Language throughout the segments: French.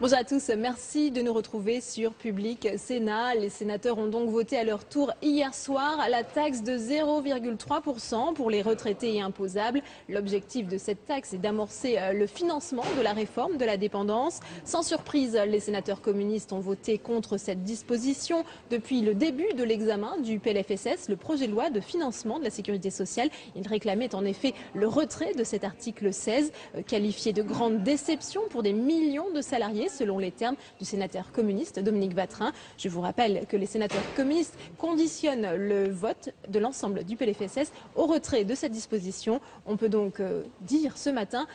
Bonjour à tous, merci de nous retrouver sur Public Sénat. Les sénateurs ont donc voté à leur tour hier soir la taxe de 0,3% pour les retraités et imposables. L'objectif de cette taxe est d'amorcer le financement de la réforme de la dépendance. Sans surprise, les sénateurs communistes ont voté contre cette disposition. Depuis le début de l'examen du PLFSS, le projet de loi de financement de la sécurité sociale, ils réclamaient en effet le retrait de cet article 16, qualifié de grande déception pour des millions de salariés, selon les termes du sénateur communiste Dominique Vatrin. Je vous rappelle que les sénateurs communistes conditionnent le vote de l'ensemble du PLFSS au retrait de cette disposition. On peut donc dire ce matin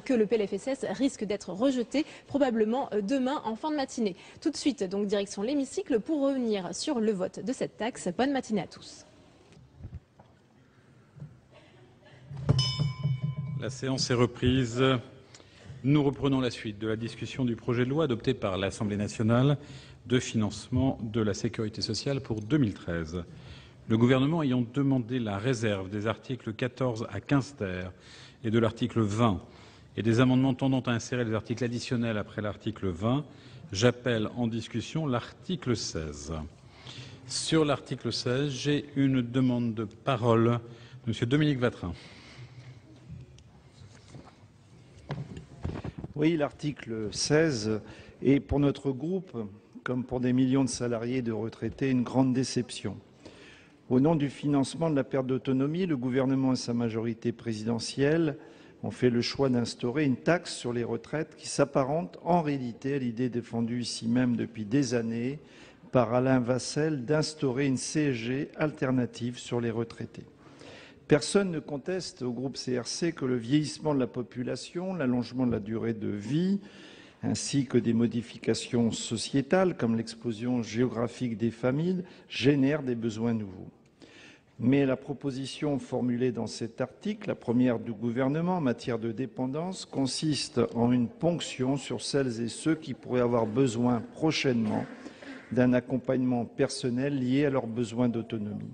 que le PLFSS risque d'être rejeté probablement demain en fin de matinée. Tout de suite, donc direction l'hémicycle pour revenir sur le vote de cette taxe. Bonne matinée à tous. La séance est reprise. Nous reprenons la suite de la discussion du projet de loi adopté par l'Assemblée nationale de financement de la sécurité sociale pour 2013. Le gouvernement ayant demandé la réserve des articles 14 à 15 ter et de l'article 20 et des amendements tendant à insérer des articles additionnels après l'article 20, j'appelle en discussion l'article 16. Sur l'article 16, j'ai une demande de parole. Monsieur Dominique Vatrin. Oui, l'article 16 est pour notre groupe, comme pour des millions de salariés et de retraités, une grande déception. Au nom du financement de la perte d'autonomie, le gouvernement et sa majorité présidentielle ont fait le choix d'instaurer une taxe sur les retraites qui s'apparente en réalité à l'idée défendue ici même depuis des années par Alain Vasselle d'instaurer une CSG alternative sur les retraités. Personne ne conteste au groupe CRC que le vieillissement de la population, l'allongement de la durée de vie, ainsi que des modifications sociétales comme l'explosion géographique des familles, génèrent des besoins nouveaux. Mais la proposition formulée dans cet article, la première du gouvernement en matière de dépendance, consiste en une ponction sur celles et ceux qui pourraient avoir besoin prochainement d'un accompagnement personnel lié à leurs besoins d'autonomie.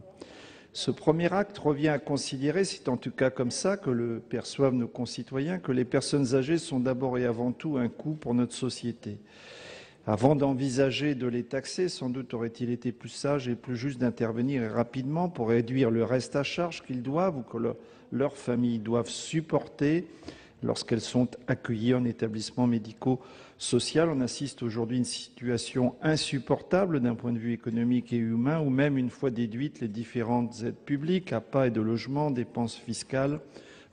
Ce premier acte revient à considérer, c'est en tout cas comme ça que le perçoivent nos concitoyens, que les personnes âgées sont d'abord et avant tout un coût pour notre société. Avant d'envisager de les taxer, sans doute aurait-il été plus sage et plus juste d'intervenir rapidement pour réduire le reste à charge qu'ils doivent ou que leurs familles doivent supporter lorsqu'elles sont accueillies en établissement médico-social. On assiste aujourd'hui à une situation insupportable d'un point de vue économique et humain, où même une fois déduites les différentes aides publiques, APA et de logement, dépenses fiscales,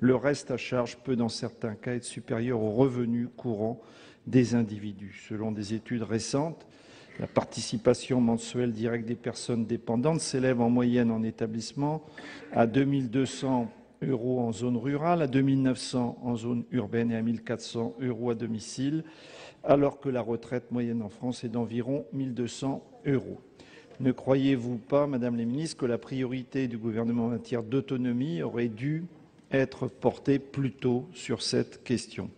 le reste à charge peut dans certains cas être supérieur aux revenus courants des individus. Selon des études récentes, la participation mensuelle directe des personnes dépendantes s'élève en moyenne en établissement à 2 200 € en zone rurale, à 2 900 € en zone urbaine et à 1 400 € à domicile, alors que la retraite moyenne en France est d'environ 1 200 €. Ne croyez-vous pas, Madame la Ministre, que la priorité du gouvernement en matière d'autonomie aurait dû être portée plus tôt sur cette question ?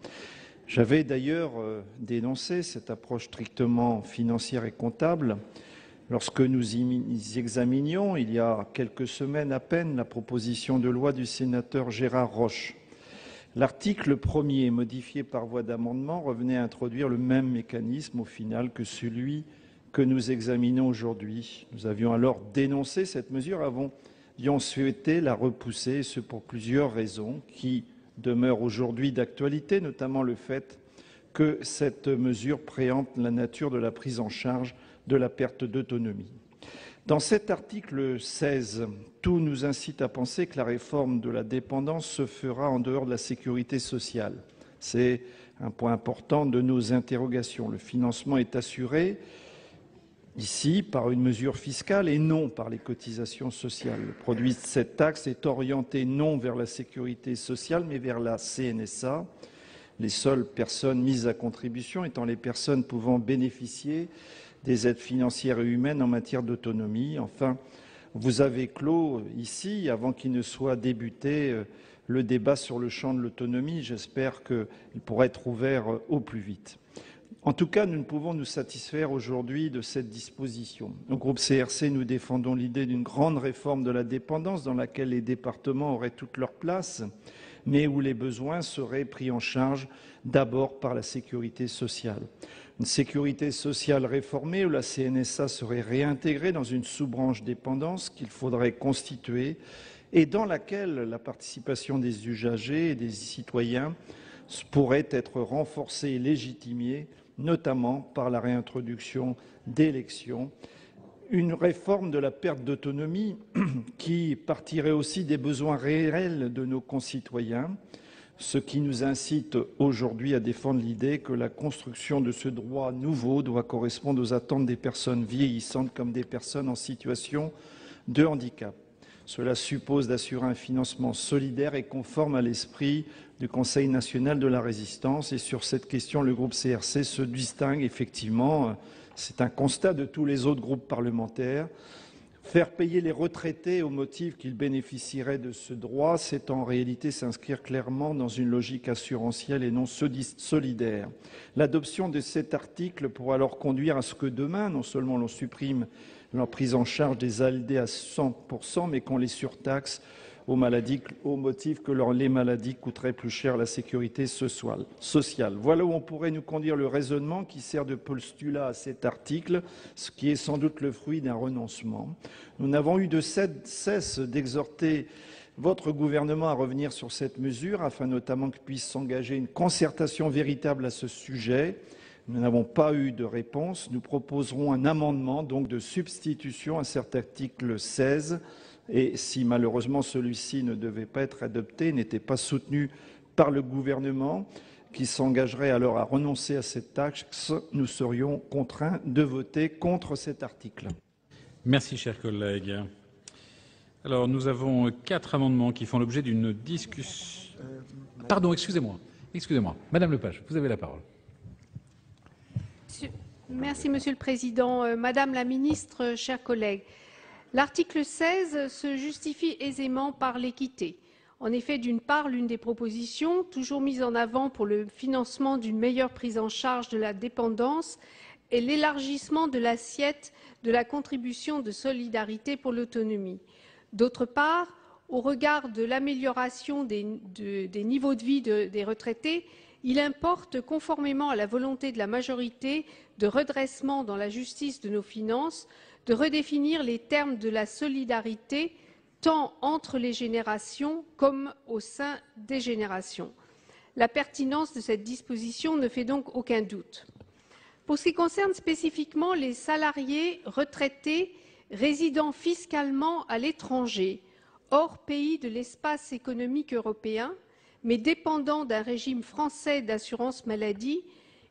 J'avais d'ailleurs dénoncé cette approche strictement financière et comptable lorsque nous examinions, il y a quelques semaines à peine, la proposition de loi du sénateur Gérard Roche. L'article 1er, modifié par voie d'amendement, revenait à introduire le même mécanisme au final que celui que nous examinons aujourd'hui. Nous avions alors dénoncé cette mesure, avions souhaité la repousser, et ce pour plusieurs raisons qui demeure aujourd'hui d'actualité, notamment le fait que cette mesure préempte la nature de la prise en charge de la perte d'autonomie. Dans cet article 16, tout nous incite à penser que la réforme de la dépendance se fera en dehors de la sécurité sociale. C'est un point important de nos interrogations. Le financement est assuré ici par une mesure fiscale et non par les cotisations sociales. Le produit de cette taxe est orienté non vers la sécurité sociale mais vers la CNSA, les seules personnes mises à contribution étant les personnes pouvant bénéficier des aides financières et humaines en matière d'autonomie. Enfin, vous avez clos ici, avant qu'il ne soit débuté, le débat sur le champ de l'autonomie. J'espère qu'il pourra être ouvert au plus vite. En tout cas, nous ne pouvons nous satisfaire aujourd'hui de cette disposition. Au groupe CRC, nous défendons l'idée d'une grande réforme de la dépendance dans laquelle les départements auraient toute leur place, mais où les besoins seraient pris en charge d'abord par la sécurité sociale. Une sécurité sociale réformée où la CNSA serait réintégrée dans une sous-branche dépendance qu'il faudrait constituer et dans laquelle la participation des usagers et des citoyens pourrait être renforcée et légitimée, notamment par la réintroduction d'élections. Une réforme de la perte d'autonomie qui partirait aussi des besoins réels de nos concitoyens, ce qui nous incite aujourd'hui à défendre l'idée que la construction de ce droit nouveau doit correspondre aux attentes des personnes vieillissantes comme des personnes en situation de handicap. Cela suppose d'assurer un financement solidaire et conforme à l'esprit du Conseil national de la résistance. Et sur cette question, le groupe CRC se distingue effectivement. C'est un constat de tous les autres groupes parlementaires. Faire payer les retraités au motif qu'ils bénéficieraient de ce droit, c'est en réalité s'inscrire clairement dans une logique assurantielle et non solidaire. L'adoption de cet article pourra alors conduire à ce que demain, non seulement l'on supprime la prise en charge des ALD à 100%, mais qu'on les surtaxe aux maladies, au motif que les maladies coûteraient plus cher à la sécurité sociale. Voilà où on pourrait nous conduire le raisonnement qui sert de postulat à cet article, ce qui est sans doute le fruit d'un renoncement. Nous n'avons eu de cesse d'exhorter votre gouvernement à revenir sur cette mesure, afin notamment qu'il puisse s'engager une concertation véritable à ce sujet. Nous n'avons pas eu de réponse. Nous proposerons un amendement donc de substitution à cet article 16. Et si malheureusement celui-ci ne devait pas être adopté, n'était pas soutenu par le gouvernement, qui s'engagerait alors à renoncer à cette taxe, nous serions contraints de voter contre cet article. Merci, chers collègues. Alors, nous avons 4 amendements qui font l'objet d'une discussion. Pardon, excusez-moi. Madame Lepage, vous avez la parole. Merci, Monsieur le Président. Madame la Ministre, chers collègues, l'article 16 se justifie aisément par l'équité. En effet, d'une part, l'une des propositions toujours mises en avant pour le financement d'une meilleure prise en charge de la dépendance est l'élargissement de l'assiette de la contribution de solidarité pour l'autonomie. D'autre part, au regard de l'amélioration des niveaux de vie des retraités, il importe, conformément à la volonté de la majorité de redressement dans la justice de nos finances, de redéfinir les termes de la solidarité tant entre les générations comme au sein des générations. La pertinence de cette disposition ne fait donc aucun doute. Pour ce qui concerne spécifiquement les salariés retraités résidant fiscalement à l'étranger, hors pays de l'espace économique européen, mais dépendant d'un régime français d'assurance maladie,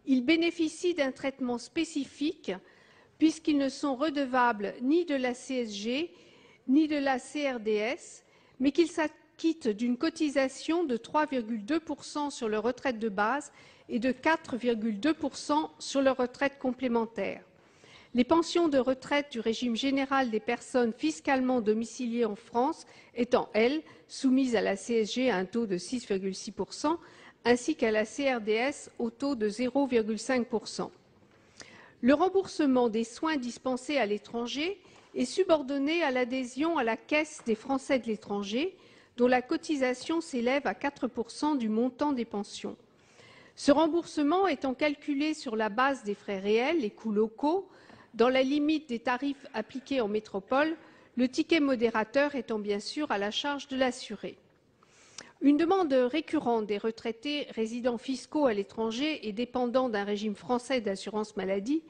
ils bénéficient d'un traitement spécifique puisqu'ils ne sont redevables ni de la CSG ni de la CRDS, mais qu'ils s'acquittent d'une cotisation de 3,2% sur leur retraite de base et de 4,2% sur leur retraite complémentaire. Les pensions de retraite du régime général des personnes fiscalement domiciliées en France étant, elles, soumises à la CSG à un taux de 6,6%, ainsi qu'à la CRDS au taux de 0,5%. Le remboursement des soins dispensés à l'étranger est subordonné à l'adhésion à la Caisse des Français de l'étranger, dont la cotisation s'élève à 4% du montant des pensions. Ce remboursement étant calculé sur la base des frais réels, les coûts locaux, dans la limite des tarifs appliqués en métropole, le ticket modérateur étant bien sûr à la charge de l'assuré. Une demande récurrente des retraités résidents fiscaux à l'étranger et dépendants d'un régime français d'assurance maladie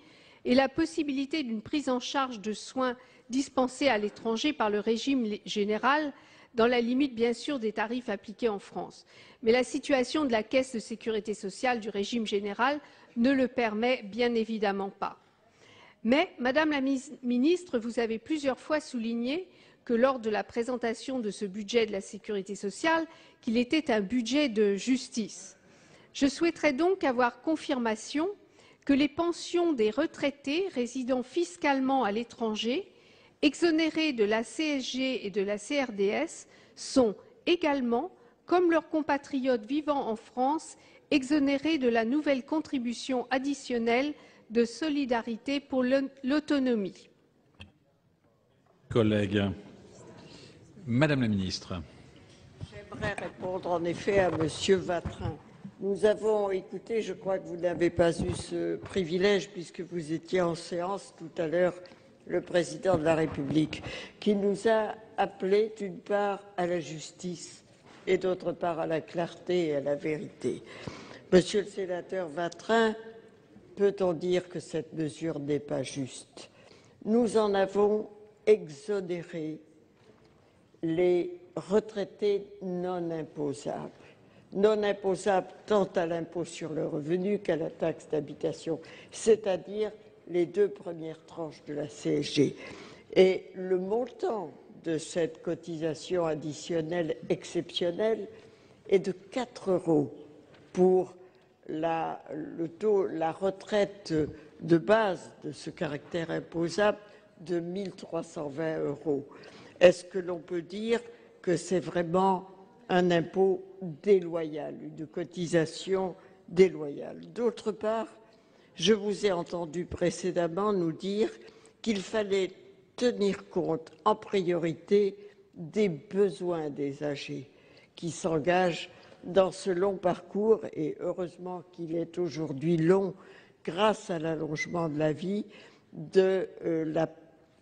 est la possibilité d'une prise en charge de soins dispensés à l'étranger par le régime général, dans la limite bien sûr des tarifs appliqués en France. Mais la situation de la Caisse de sécurité sociale du régime général ne le permet bien évidemment pas. Mais, Madame la Ministre, vous avez plusieurs fois souligné que lors de la présentation de ce budget de la sécurité sociale, qu'il était un budget de justice. Je souhaiterais donc avoir confirmation que les pensions des retraités résidant fiscalement à l'étranger, exonérés de la CSG et de la CRDS, sont également, comme leurs compatriotes vivant en France, exonérés de la nouvelle contribution additionnelle de solidarité pour l'autonomie. Collègues. Madame la ministre. J'aimerais répondre en effet à Monsieur Vatrin. Nous avons écouté, je crois que vous n'avez pas eu ce privilège puisque vous étiez en séance tout à l'heure, le président de la République, qui nous a appelés d'une part à la justice et d'autre part à la clarté et à la vérité. Monsieur le sénateur Vatrin, peut-on dire que cette mesure n'est pas juste? Nous en avons exonéré les retraités non imposables tant à l'impôt sur le revenu qu'à la taxe d'habitation, c'est-à-dire les 2 premières tranches de la CSG. Et le montant de cette cotisation additionnelle exceptionnelle est de 4 € pour la retraite de base de ce caractère imposable de 1 320 €. Est-ce que l'on peut dire que c'est vraiment un impôt déloyal, une cotisation déloyale? D'autre part, je vous ai entendu précédemment nous dire qu'il fallait tenir compte en priorité des besoins des âgés qui s'engagent dans ce long parcours, et heureusement qu'il est aujourd'hui long grâce à l'allongement de la vie, de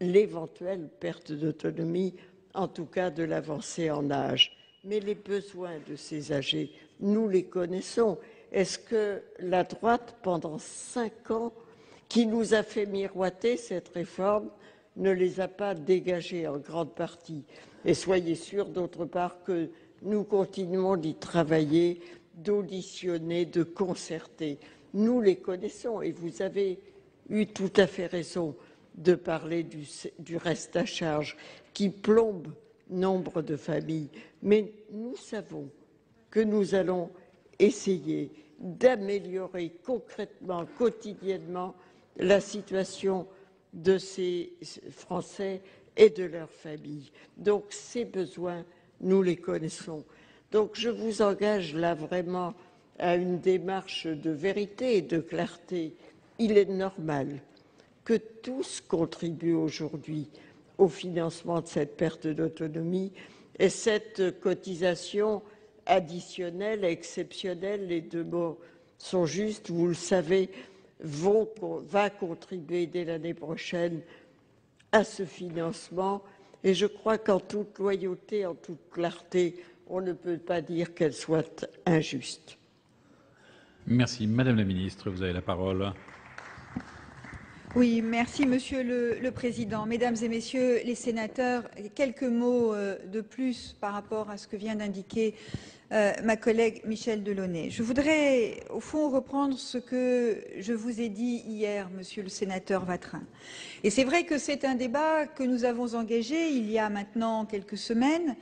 l'éventuelle perte d'autonomie, en tout cas de l'avancée en âge. Mais les besoins de ces âgés, nous les connaissons. Est-ce que la droite, pendant 5 ans, qui nous a fait miroiter cette réforme, ne les a pas dégagés en grande partie? Et soyez sûrs, d'autre part, que nous continuons d'y travailler, d'auditionner, de concerter. Nous les connaissons et vous avez eu tout à fait raison de parler du reste à charge qui plombe nombre de familles. Mais nous savons que nous allons essayer d'améliorer concrètement, quotidiennement, la situation de ces Français et de leurs familles. Donc ces besoins, nous les connaissons. Donc je vous engage là vraiment à une démarche de vérité et de clarté. Il est normal que tous contribuent aujourd'hui au financement de cette perte d'autonomie, et cette cotisation additionnelle, exceptionnelle, les 2 mots sont justes, vous le savez, va contribuer dès l'année prochaine à ce financement, et je crois qu'en toute loyauté, en toute clarté, on ne peut pas dire qu'elle soit injuste. Merci. Madame la ministre, vous avez la parole. Oui, merci Monsieur le Président. Mesdames et Messieurs les sénateurs, quelques mots de plus par rapport à ce que vient d'indiquer ma collègue Michèle Delaunay. Je voudrais au fond reprendre ce que je vous ai dit hier, Monsieur le sénateur Vatrin. Et c'est vrai que c'est un débat que nous avons engagé il y a maintenant quelques semaines.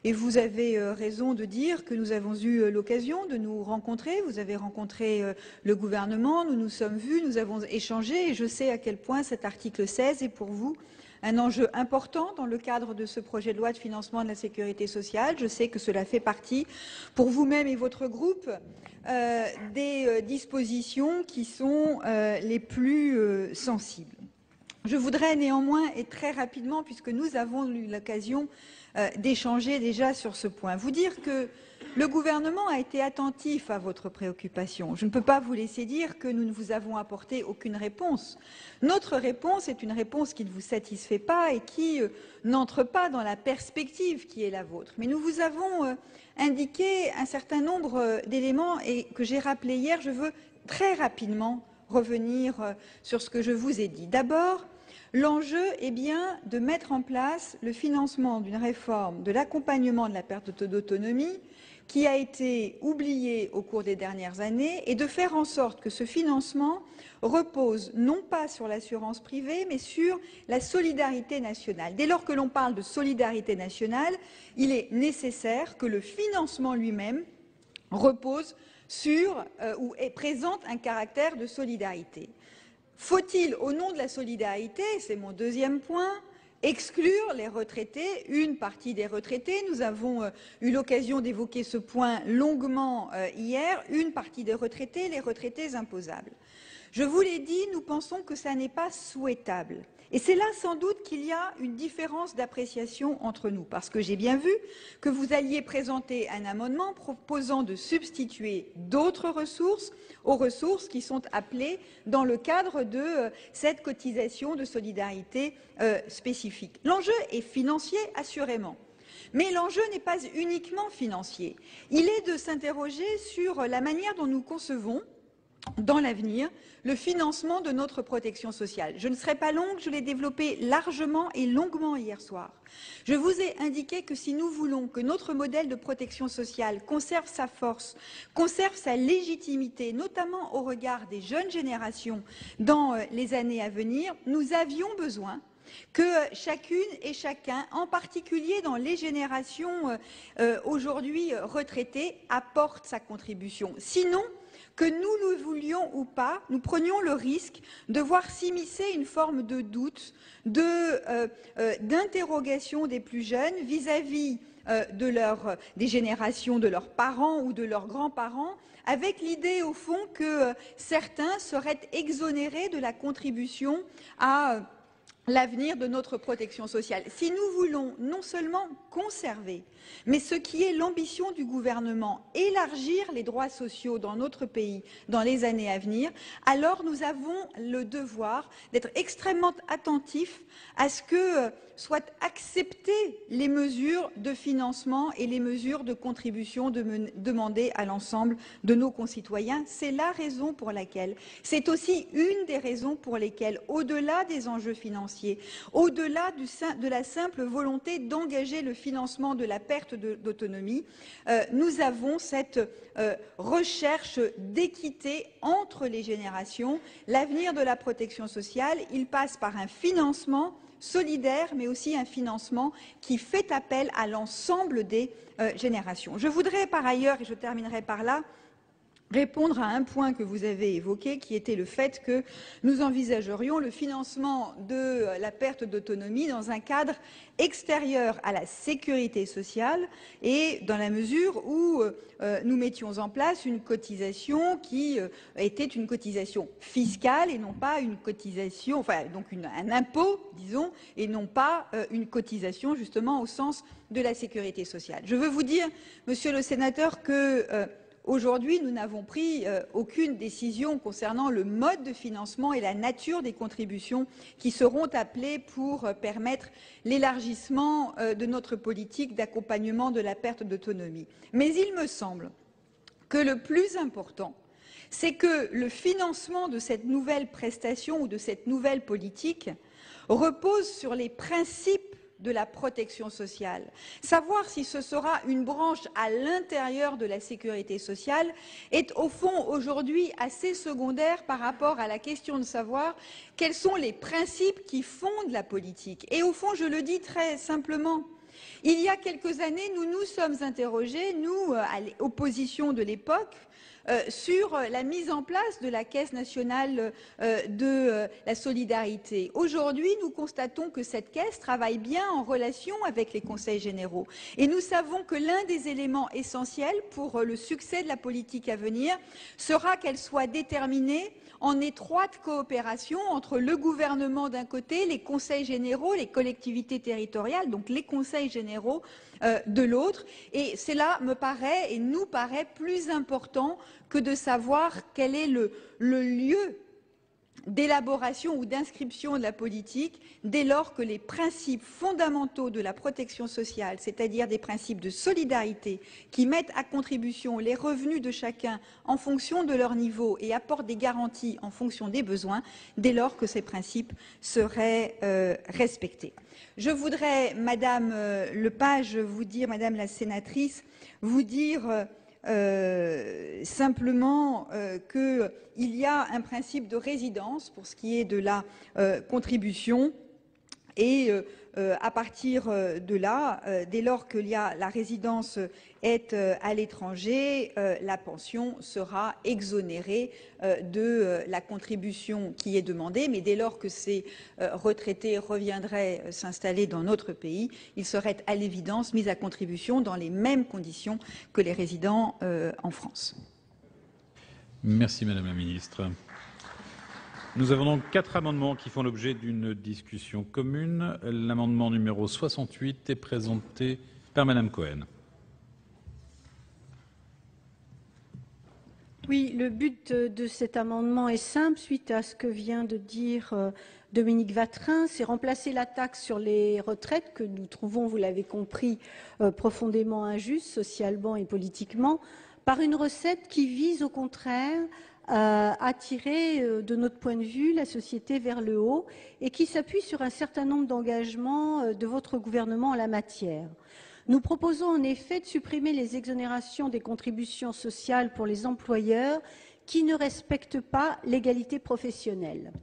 Et vous avez raison de dire que nous avons eu l'occasion de nous rencontrer. Vous avez rencontré le gouvernement, nous nous sommes vus, nous avons échangé et je sais à quel point cet article 16 est pour vous un enjeu important dans le cadre de ce projet de loi de financement de la sécurité sociale. Je sais que cela fait partie, pour vous-même et votre groupe, des dispositions qui sont les plus sensibles. Je voudrais néanmoins, et très rapidement, puisque nous avons eu l'occasion d'échanger déjà sur ce point, vous dire que le gouvernement a été attentif à votre préoccupation. Je ne peux pas vous laisser dire que nous ne vous avons apporté aucune réponse. Notre réponse est une réponse qui ne vous satisfait pas et qui n'entre pas dans la perspective qui est la vôtre. Mais nous vous avons indiqué un certain nombre d'éléments et que j'ai rappelés hier. Je veux très rapidement revenir sur ce que je vous ai dit. D'abord, l'enjeu est bien de mettre en place le financement d'une réforme de l'accompagnement de la perte d'autonomie qui a été oubliée au cours des dernières années et de faire en sorte que ce financement repose non pas sur l'assurance privée mais sur la solidarité nationale. Dès lors que l'on parle de solidarité nationale, il est nécessaire que le financement lui-même repose sur ou présente un caractère de solidarité. Faut-il, au nom de la solidarité, c'est mon deuxième point, exclure les retraités, une partie des retraités. Nous avons eu l'occasion d'évoquer ce point longuement hier, une partie des retraités, les retraités imposables. Je vous l'ai dit, nous pensons que ça n'est pas souhaitable. Et c'est là sans doute qu'il y a une différence d'appréciation entre nous, parce que j'ai bien vu que vous alliez présenter un amendement proposant de substituer d'autres ressources aux ressources qui sont appelées dans le cadre de cette cotisation de solidarité spécifique. L'enjeu est financier, assurément. Mais l'enjeu n'est pas uniquement financier. Il est de s'interroger sur la manière dont nous concevons dans l'avenir le financement de notre protection sociale. Je ne serai pas longue, je l'ai développé largement et longuement hier soir. Je vous ai indiqué que si nous voulons que notre modèle de protection sociale conserve sa force, conserve sa légitimité, notamment au regard des jeunes générations dans les années à venir, nous avions besoin que chacune et chacun, en particulier dans les générations aujourd'hui retraitées, apporte sa contribution. Sinon, que nous le voulions ou pas, nous prenions le risque de voir s'immiscer une forme de doute, d'interrogation des plus jeunes vis-à-vis des générations de leurs parents ou de leurs grands-parents, avec l'idée au fond que certains seraient exonérés de la contribution à l'avenir de notre protection sociale. Si nous voulons non seulement conserver, mais ce qui est l'ambition du gouvernement, élargir les droits sociaux dans notre pays dans les années à venir, alors nous avons le devoir d'être extrêmement attentifs à ce que soient acceptées les mesures de financement et les mesures de contribution demandées à l'ensemble de nos concitoyens. C'est la raison pour laquelle, c'est aussi une des raisons pour lesquelles, au-delà des enjeux financiers, au-delà de la simple volonté d'engager le financement de la perte d'autonomie, nous avons cette recherche d'équité entre les générations. L'avenir de la protection sociale, il passe par un financement solidaire, mais aussi un financement qui fait appel à l'ensemble des générations. Je voudrais par ailleurs, et je terminerai par là, répondre à un point que vous avez évoqué, qui était le fait que nous envisagerions le financement de la perte d'autonomie dans un cadre extérieur à la sécurité sociale et dans la mesure où nous mettions en place une cotisation qui était une cotisation fiscale et non pas une cotisation, enfin donc un impôt, disons, et non pas une cotisation justement au sens de la sécurité sociale. Je veux vous dire, monsieur le sénateur, que aujourd'hui, nous n'avons pris aucune décision concernant le mode de financement et la nature des contributions qui seront appelées pour permettre l'élargissement de notre politique d'accompagnement de la perte d'autonomie. Mais il me semble que le plus important, c'est que le financement de cette nouvelle prestation ou de cette nouvelle politique repose sur les principes de la protection sociale. Savoir si ce sera une branche à l'intérieur de la sécurité sociale est au fond aujourd'hui assez secondaire par rapport à la question de savoir quels sont les principes qui fondent la politique. Et au fond, je le dis très simplement, il y a quelques années, nous nous sommes interrogés, nous, à l'opposition de l'époque, sur la mise en place de la Caisse nationale de la solidarité. Aujourd'hui, nous constatons que cette caisse travaille bien en relation avec les conseils généraux. Et nous savons que l'un des éléments essentiels pour le succès de la politique à venir sera qu'elle soit déterminée en étroite coopération entre le gouvernement d'un côté, les conseils généraux, les collectivités territoriales, donc les conseils généraux de l'autre. Et cela me paraît et nous paraît plus important que de savoir quel est le lieu d'élaboration ou d'inscription de la politique dès lors que les principes fondamentaux de la protection sociale, c'est-à-dire des principes de solidarité qui mettent à contribution les revenus de chacun en fonction de leur niveau et apportent des garanties en fonction des besoins, dès lors que ces principes seraient respectés. Je voudrais, Madame Lepage, vous dire, Madame la sénatrice, vous dire simplement qu'il y a un principe de résidence pour ce qui est de la contribution Et à partir de là, dès lors que la résidence est à l'étranger, la pension sera exonérée de la contribution qui est demandée. Mais dès lors que ces retraités reviendraient s'installer dans notre pays, ils seraient à l'évidence mis à contribution dans les mêmes conditions que les résidents en France. Merci Madame la Ministre. Nous avons donc 4 amendements qui font l'objet d'une discussion commune. L'amendement numéro 68 est présenté par Madame Cohen. Oui, le but de cet amendement est simple, suite à ce que vient de dire Dominique Vatrin, c'est remplacer la taxe sur les retraites que nous trouvons, vous l'avez compris, profondément injuste, socialement et politiquement, par une recette qui vise au contraire à tirer, de notre point de vue, la société vers le haut et qui s'appuie sur un certain nombre d'engagements de votre gouvernement en la matière. Nous proposons en effet de supprimer les exonérations des contributions sociales pour les employeurs qui ne respectent pas l'égalité professionnelle.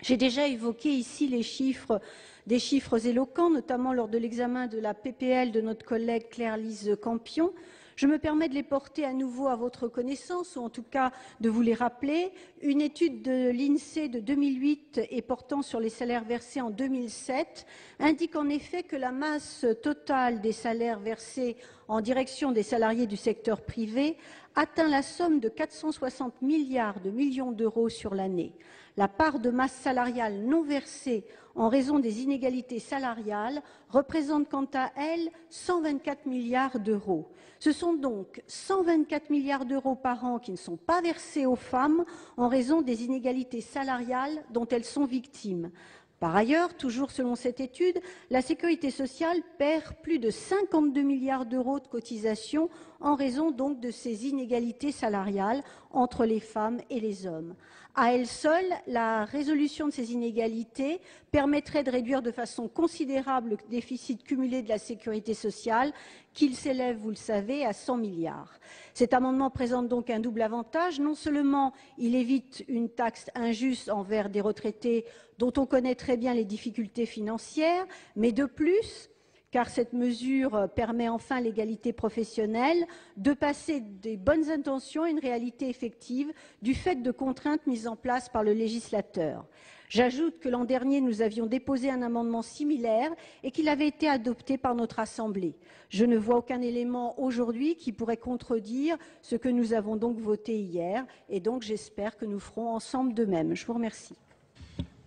J'ai déjà évoqué ici des chiffres éloquents, notamment lors de l'examen de la PPL de notre collègue Claire-Lise Campion. Je me permets de les porter à nouveau à votre connaissance, ou en tout cas de vous les rappeler. Une étude de l'INSEE de 2008 et portant sur les salaires versés en 2007 indique en effet que la masse totale des salaires versés en direction des salariés du secteur privé atteint la somme de 460 milliards d'euros sur l'année. La part de masse salariale non versée en raison des inégalités salariales représente quant à elle 124 milliards d'euros. Ce sont donc 124 milliards d'euros par an qui ne sont pas versés aux femmes en raison des inégalités salariales dont elles sont victimes. Par ailleurs, toujours selon cette étude, la sécurité sociale perd plus de 52 milliards d'euros de cotisations en raison donc de ces inégalités salariales entre les femmes et les hommes. À elle seule, la résolution de ces inégalités permettrait de réduire de façon considérable le déficit cumulé de la sécurité sociale, qu'il s'élève, vous le savez, à 100 milliards. Cet amendement présente donc un double avantage. Non seulement il évite une taxe injuste envers des retraités dont on connaît très bien les difficultés financières, mais de plus, car cette mesure permet enfin l'égalité professionnelle, de passer des bonnes intentions à une réalité effective du fait de contraintes mises en place par le législateur. J'ajoute que l'an dernier, nous avions déposé un amendement similaire et qu'il avait été adopté par notre Assemblée. Je ne vois aucun élément aujourd'hui qui pourrait contredire ce que nous avons donc voté hier et donc j'espère que nous ferons ensemble de même. Je vous remercie.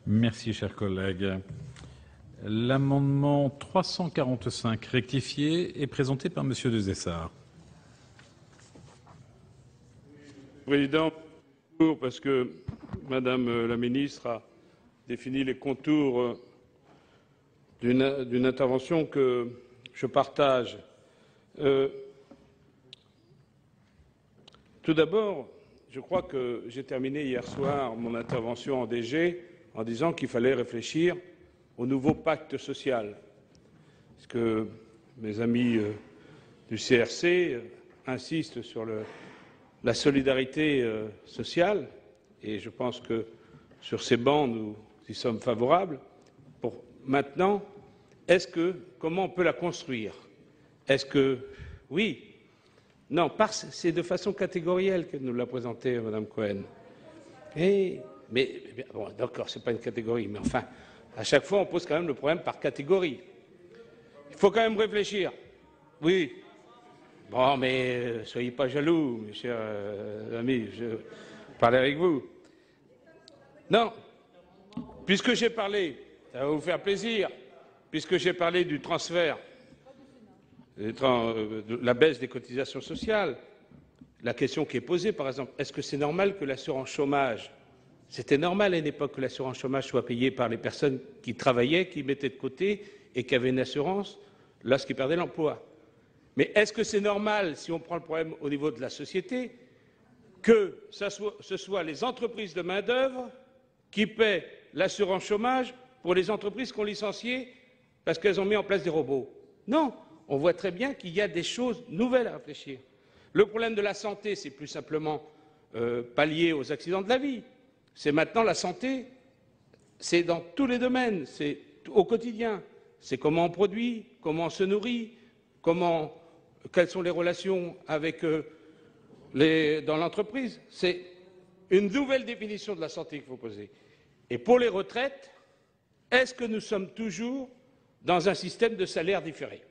Merci, chers collègues. L'amendement 345 rectifié est présenté par Monsieur de Zessart. Président, parce que Madame la ministre a défini les contours d'une intervention que je partage. Tout d'abord, je crois que j'ai terminé hier soir mon intervention en DG en disant qu'il fallait réfléchir au nouveau pacte social. Parce que mes amis du CRC insistent sur la solidarité sociale, et je pense que sur ces bancs, nous y sommes favorables. Pour maintenant, comment on peut la construire? Est-ce que, oui, non, c'est de façon catégorielle que nous l'a présenté Mme Cohen. Mais bon, d'accord, c'est pas une catégorie, mais enfin, à chaque fois, on pose quand même le problème par catégorie. Il faut quand même réfléchir. Oui. Bon, mais soyez pas jaloux, mes chers amis, je parle avec vous. Non, puisque j'ai parlé, ça va vous faire plaisir, puisque j'ai parlé du transfert, de la baisse des cotisations sociales, la question qui est posée, par exemple, est-ce que c'est normal que l'assurance chômage, c'était normal à une époque que l'assurance chômage soit payée par les personnes qui travaillaient, qui mettaient de côté et qui avaient une assurance lorsqu'ils perdaient l'emploi. Mais est-ce que c'est normal, si on prend le problème au niveau de la société, que ce soit les entreprises de main-d'œuvre qui paient l'assurance chômage pour les entreprises qui ont licencié parce qu'elles ont mis en place des robots? Non, on voit très bien qu'il y a des choses nouvelles à réfléchir. Le problème de la santé, c'est plus simplement pas lié aux accidents de la vie. C'est maintenant la santé, c'est dans tous les domaines, c'est au quotidien. C'est comment on produit, comment on se nourrit, quelles sont les relations avec dans l'entreprise. C'est une nouvelle définition de la santé qu'il faut poser. Et pour les retraites, est-ce que nous sommes toujours dans un système de salaire différé?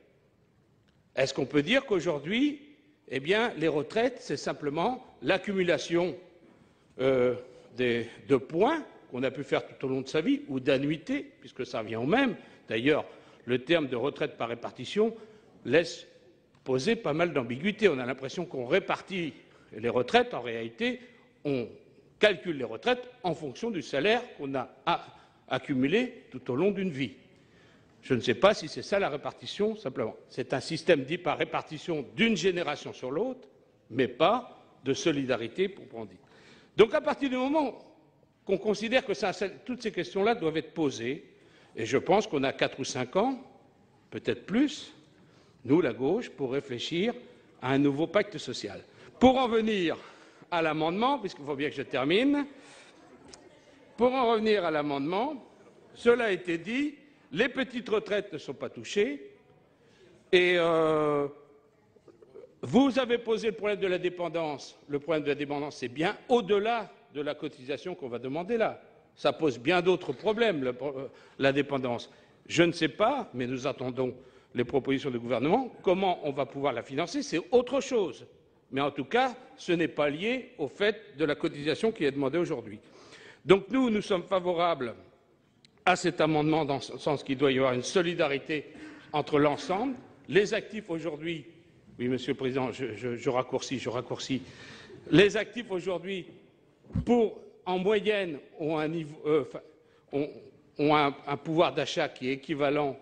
Est-ce qu'on peut dire qu'aujourd'hui, eh bien, les retraites, c'est simplement l'accumulation de points qu'on a pu faire tout au long de sa vie, ou d'annuités, puisque ça revient au même. D'ailleurs, le terme de retraite par répartition laisse poser pas mal d'ambiguïté. On a l'impression qu'on répartit les retraites. En réalité, on calcule les retraites en fonction du salaire qu'on a accumulé tout au long d'une vie. Je ne sais pas si c'est ça la répartition, simplement. C'est un système dit par répartition d'une génération sur l'autre, mais pas de solidarité pour prendre. Donc à partir du moment qu'on considère que toutes ces questions-là doivent être posées, et je pense qu'on a 4 ou 5 ans, peut-être plus, nous, la gauche, pour réfléchir à un nouveau pacte social. Pour en venir à l'amendement, puisqu'il faut bien que je termine, pour en revenir à l'amendement, cela a été dit, les petites retraites ne sont pas touchées, et vous avez posé le problème de la dépendance. Le problème de la dépendance, c'est bien au-delà de la cotisation qu'on va demander là. Ça pose bien d'autres problèmes, la dépendance. Je ne sais pas, mais nous attendons les propositions du gouvernement, comment on va pouvoir la financer, c'est autre chose. Mais en tout cas, ce n'est pas lié au fait de la cotisation qui est demandée aujourd'hui. Donc nous sommes favorables à cet amendement dans le sens qu'il doit y avoir une solidarité entre l'ensemble. Les actifs aujourd'hui, oui, Monsieur le Président, je raccourcis. Les actifs aujourd'hui, en moyenne, ont un pouvoir d'achat qui est équivalent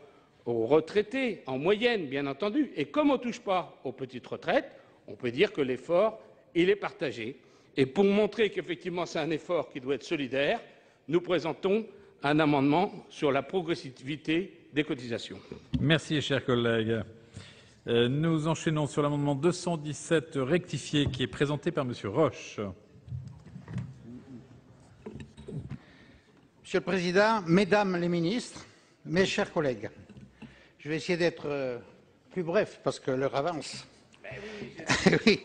aux retraités, en moyenne, bien entendu. Et comme on ne touche pas aux petites retraites, on peut dire que l'effort, il est partagé. Et pour montrer qu'effectivement c'est un effort qui doit être solidaire, nous présentons un amendement sur la progressivité des cotisations. Merci, chers collègues. Nous enchaînons sur l'amendement 217 rectifié qui est présenté par Monsieur Roche. Monsieur le Président, Mesdames les ministres, mes chers collègues, je vais essayer d'être plus bref parce que l'heure avance. Oui.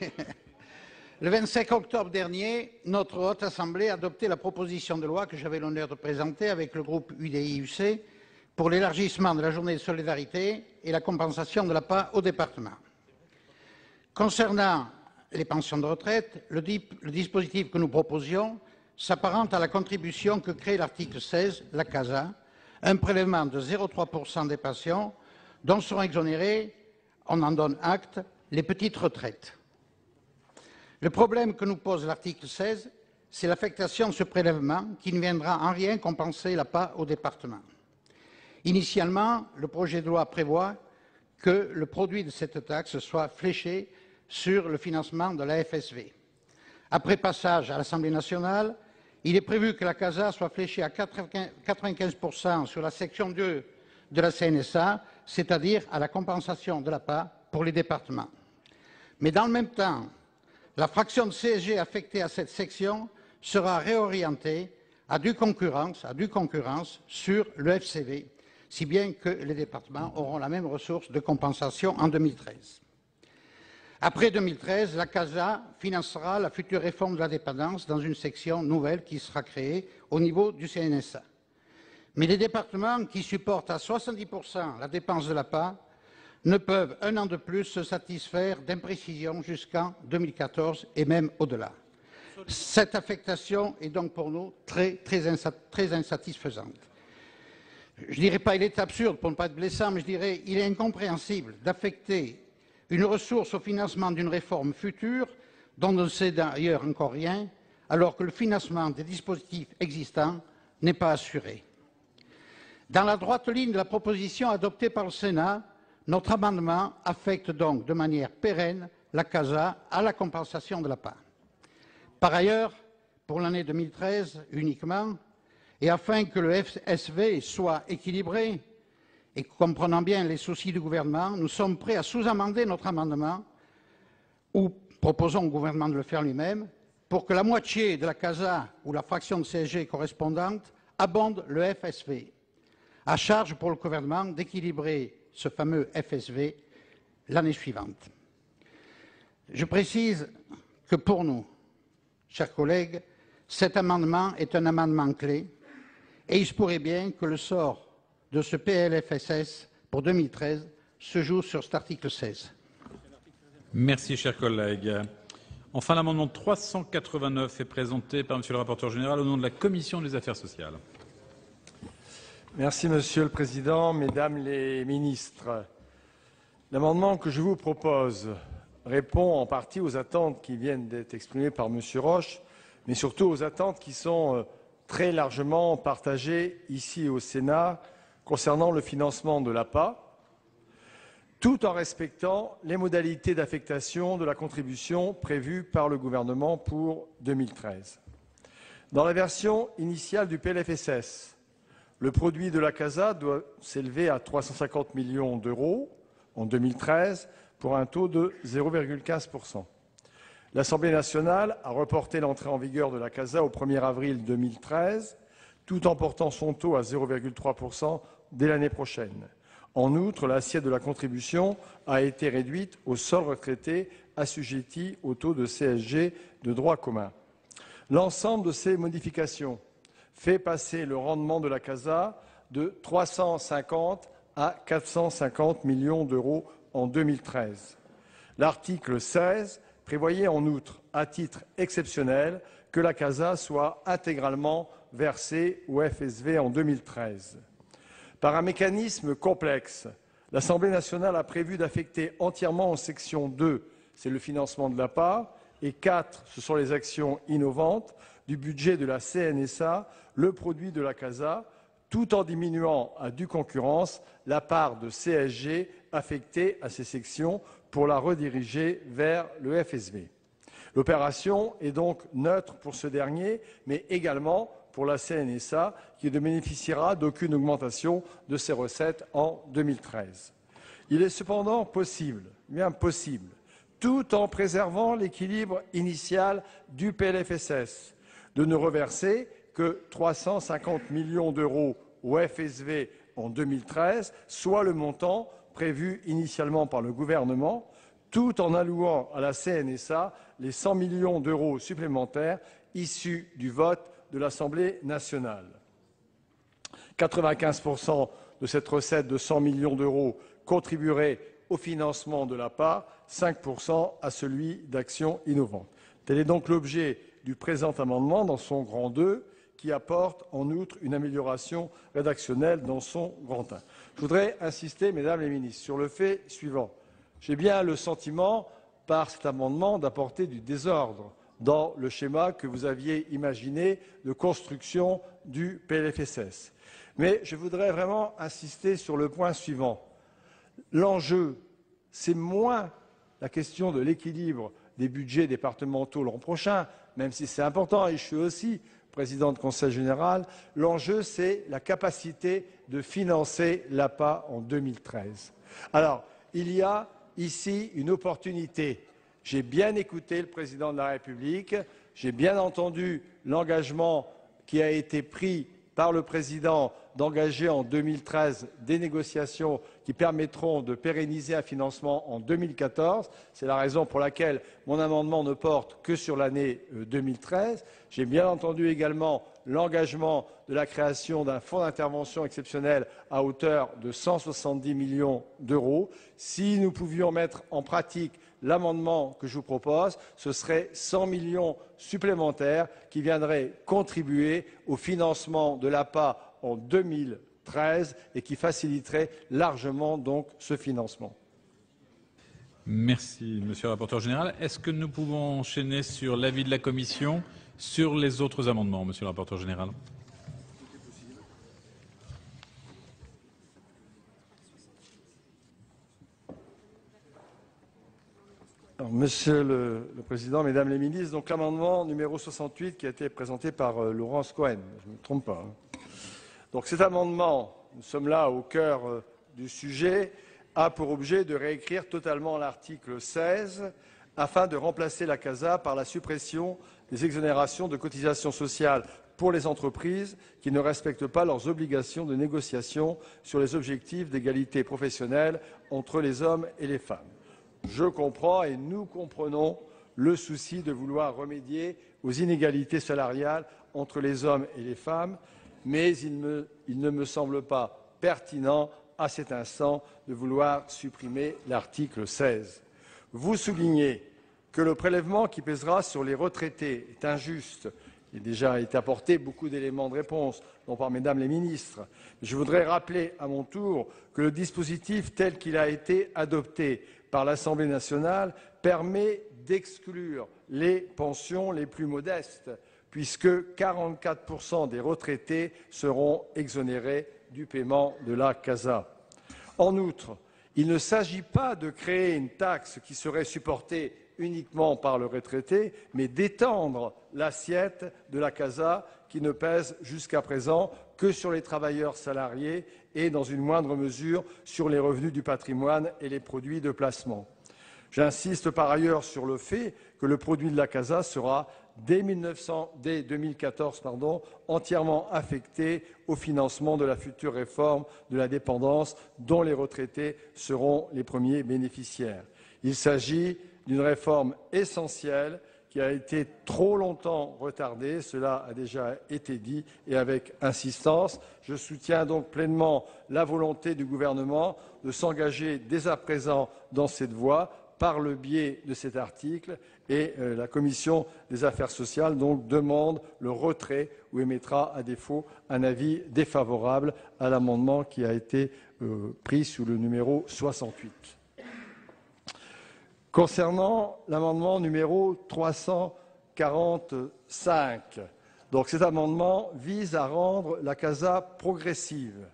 Le 25 octobre dernier, notre Haute Assemblée a adopté la proposition de loi que j'avais l'honneur de présenter avec le groupe UDI-UC pour l'élargissement de la journée de solidarité et la compensation de l'APA aux départements. Concernant les pensions de retraite, le dispositif que nous proposions s'apparente à la contribution que crée l'article 16, la CASA, un prélèvement de 0,3% des pensions dont seront exonérées, on en donne acte, les petites retraites. Le problème que nous pose l'article 16, c'est l'affectation de ce prélèvement qui ne viendra en rien compenser l'APA au département. Initialement, le projet de loi prévoit que le produit de cette taxe soit fléché sur le financement de la FSV. Après passage à l'Assemblée nationale, il est prévu que la CASA soit fléchée à 95% sur la section 2 de la CNSA, c'est-à-dire à la compensation de l'APA pour les départements. Mais dans le même temps, la fraction de CSG affectée à cette section sera réorientée à due concurrence sur le FCV, si bien que les départements auront la même ressource de compensation en 2013. Après 2013, la CASA financera la future réforme de la dépendance dans une section nouvelle qui sera créée au niveau du CNSA. Mais les départements qui supportent à 70% la dépense de l'APA ne peuvent un an de plus se satisfaire d'imprécisions jusqu'en 2014 et même au-delà. Cette affectation est donc pour nous très insatisfaisante. Je ne dirais pas qu'il est absurde pour ne pas être blessant, mais je dirais qu'il est incompréhensible d'affecter une ressource au financement d'une réforme future dont on ne sait d'ailleurs encore rien, alors que le financement des dispositifs existants n'est pas assuré. Dans la droite ligne de la proposition adoptée par le Sénat, notre amendement affecte donc de manière pérenne la CASA à la compensation de l'APA. Par ailleurs, pour l'année 2013 uniquement, et afin que le FSV soit équilibré, et comprenant bien les soucis du gouvernement, nous sommes prêts à sous-amender notre amendement, ou proposons au gouvernement de le faire lui-même, pour que la moitié de la CASA ou la fraction de CSG correspondante abonde le FSV. À charge pour le gouvernement d'équilibrer ce fameux FSV l'année suivante. Je précise que pour nous, chers collègues, cet amendement est un amendement clé et il se pourrait bien que le sort de ce PLFSS pour 2013 se joue sur cet article 16. Merci, chers collègues. Enfin, l'amendement 389 est présenté par Monsieur le rapporteur général au nom de la Commission des affaires sociales. Merci, Monsieur le Président, Mesdames les ministres. L'amendement que je vous propose répond en partie aux attentes qui viennent d'être exprimées par Monsieur Roche, mais surtout aux attentes qui sont très largement partagées ici au Sénat concernant le financement de l'APA, tout en respectant les modalités d'affectation de la contribution prévues par le gouvernement pour 2013. Dans la version initiale du PLFSS, le produit de la CASA doit s'élever à 350 millions d'euros en 2013 pour un taux de 0,15%. L'Assemblée nationale a reporté l'entrée en vigueur de la CASA au 1er avril 2013, tout en portant son taux à 0,3% dès l'année prochaine. En outre, l'assiette de la contribution a été réduite aux seuls retraités assujettis au taux de CSG de droit commun. L'ensemble de ces modifications fait passer le rendement de la CASA de 350 à 450 millions d'euros en 2013. L'article 16 prévoyait en outre, à titre exceptionnel, que la CASA soit intégralement versée au FSV en 2013. Par un mécanisme complexe, l'Assemblée nationale a prévu d'affecter entièrement en section 2, c'est le financement de l'APA, et 4, ce sont les actions innovantes, du budget de la CNSA, le produit de la CASA, tout en diminuant à due concurrence la part de CSG affectée à ces sections pour la rediriger vers le FSV. L'opération est donc neutre pour ce dernier, mais également pour la CNSA, qui ne bénéficiera d'aucune augmentation de ses recettes en 2013. Il est cependant possible, bien possible, tout en préservant l'équilibre initial du PLFSS, de ne reverser que 350 millions d'euros au FSV en 2013, soit le montant prévu initialement par le gouvernement, tout en allouant à la CNSA les 100 millions d'euros supplémentaires issus du vote de l'Assemblée nationale. 95% de cette recette de 100 millions d'euros contribuerait au financement de l'APA, 5% à celui d'actions innovantes. Tel est donc l'objet du présent amendement dans son grand 2, qui apporte en outre une amélioration rédactionnelle dans son grand 1. Je voudrais insister, Mesdames les ministres, sur le fait suivant. J'ai bien le sentiment, par cet amendement, d'apporter du désordre dans le schéma que vous aviez imaginé de construction du PLFSS. Mais je voudrais vraiment insister sur le point suivant. L'enjeu, c'est moins la question de l'équilibre des budgets départementaux l'an prochain, même si c'est important, et je suis aussi président de Conseil général, l'enjeu, c'est la capacité de financer l'APA en 2013. Alors, il y a ici une opportunité. J'ai bien écouté le président de la République, j'ai bien entendu l'engagement qui a été pris par le président d'engager en 2013 des négociations qui permettront de pérenniser un financement en 2014. C'est la raison pour laquelle mon amendement ne porte que sur l'année 2013. J'ai bien entendu également l'engagement de la création d'un fonds d'intervention exceptionnel à hauteur de 170 millions d'euros. Si nous pouvions mettre en pratique l'amendement que je vous propose, ce serait 100 millions supplémentaires qui viendraient contribuer au financement de l'APA en 2013 et qui faciliterait largement donc ce financement. Merci, Monsieur le rapporteur général. Est-ce que nous pouvons enchaîner sur l'avis de la Commission sur les autres amendements, Monsieur le rapporteur général? Alors, Monsieur le Président, Mesdames les ministres, donc l'amendement numéro 68 qui a été présenté par Laurence Cohen, je ne me trompe pas. Donc cet amendement, nous sommes là au cœur du sujet, a pour objet de réécrire totalement l'article 16 afin de remplacer la CASA par la suppression des exonérations de cotisations sociales pour les entreprises qui ne respectent pas leurs obligations de négociation sur les objectifs d'égalité professionnelle entre les hommes et les femmes. Je comprends et nous comprenons le souci de vouloir remédier aux inégalités salariales entre les hommes et les femmes, mais il ne me semble pas pertinent à cet instant de vouloir supprimer l'article 16. Vous soulignez que le prélèvement qui pèsera sur les retraités est injuste. Il a déjà été apporté beaucoup d'éléments de réponse, dont par Mesdames les ministres. Je voudrais rappeler à mon tour que le dispositif tel qu'il a été adopté par l'Assemblée nationale permet d'exclure les pensions les plus modestes, puisque 44% des retraités seront exonérés du paiement de la CASA. En outre, il ne s'agit pas de créer une taxe qui serait supportée uniquement par le retraité, mais d'étendre l'assiette de la CASA qui ne pèse jusqu'à présent que sur les travailleurs salariés et, dans une moindre mesure, sur les revenus du patrimoine et les produits de placement. J'insiste par ailleurs sur le fait que le produit de la CASA sera dès 2014 entièrement affecté au financement de la future réforme de la dépendance dont les retraités seront les premiers bénéficiaires. Il s'agit d'une réforme essentielle qui a été trop longtemps retardée, cela a déjà été dit et avec insistance. Je soutiens donc pleinement la volonté du gouvernement de s'engager dès à présent dans cette voie par le biais de cet article et la Commission des affaires sociales donc demande le retrait ou émettra à défaut un avis défavorable à l'amendement qui a été pris sous le numéro 68. Concernant l'amendement numéro 345, donc cet amendement vise à rendre la CASA progressive.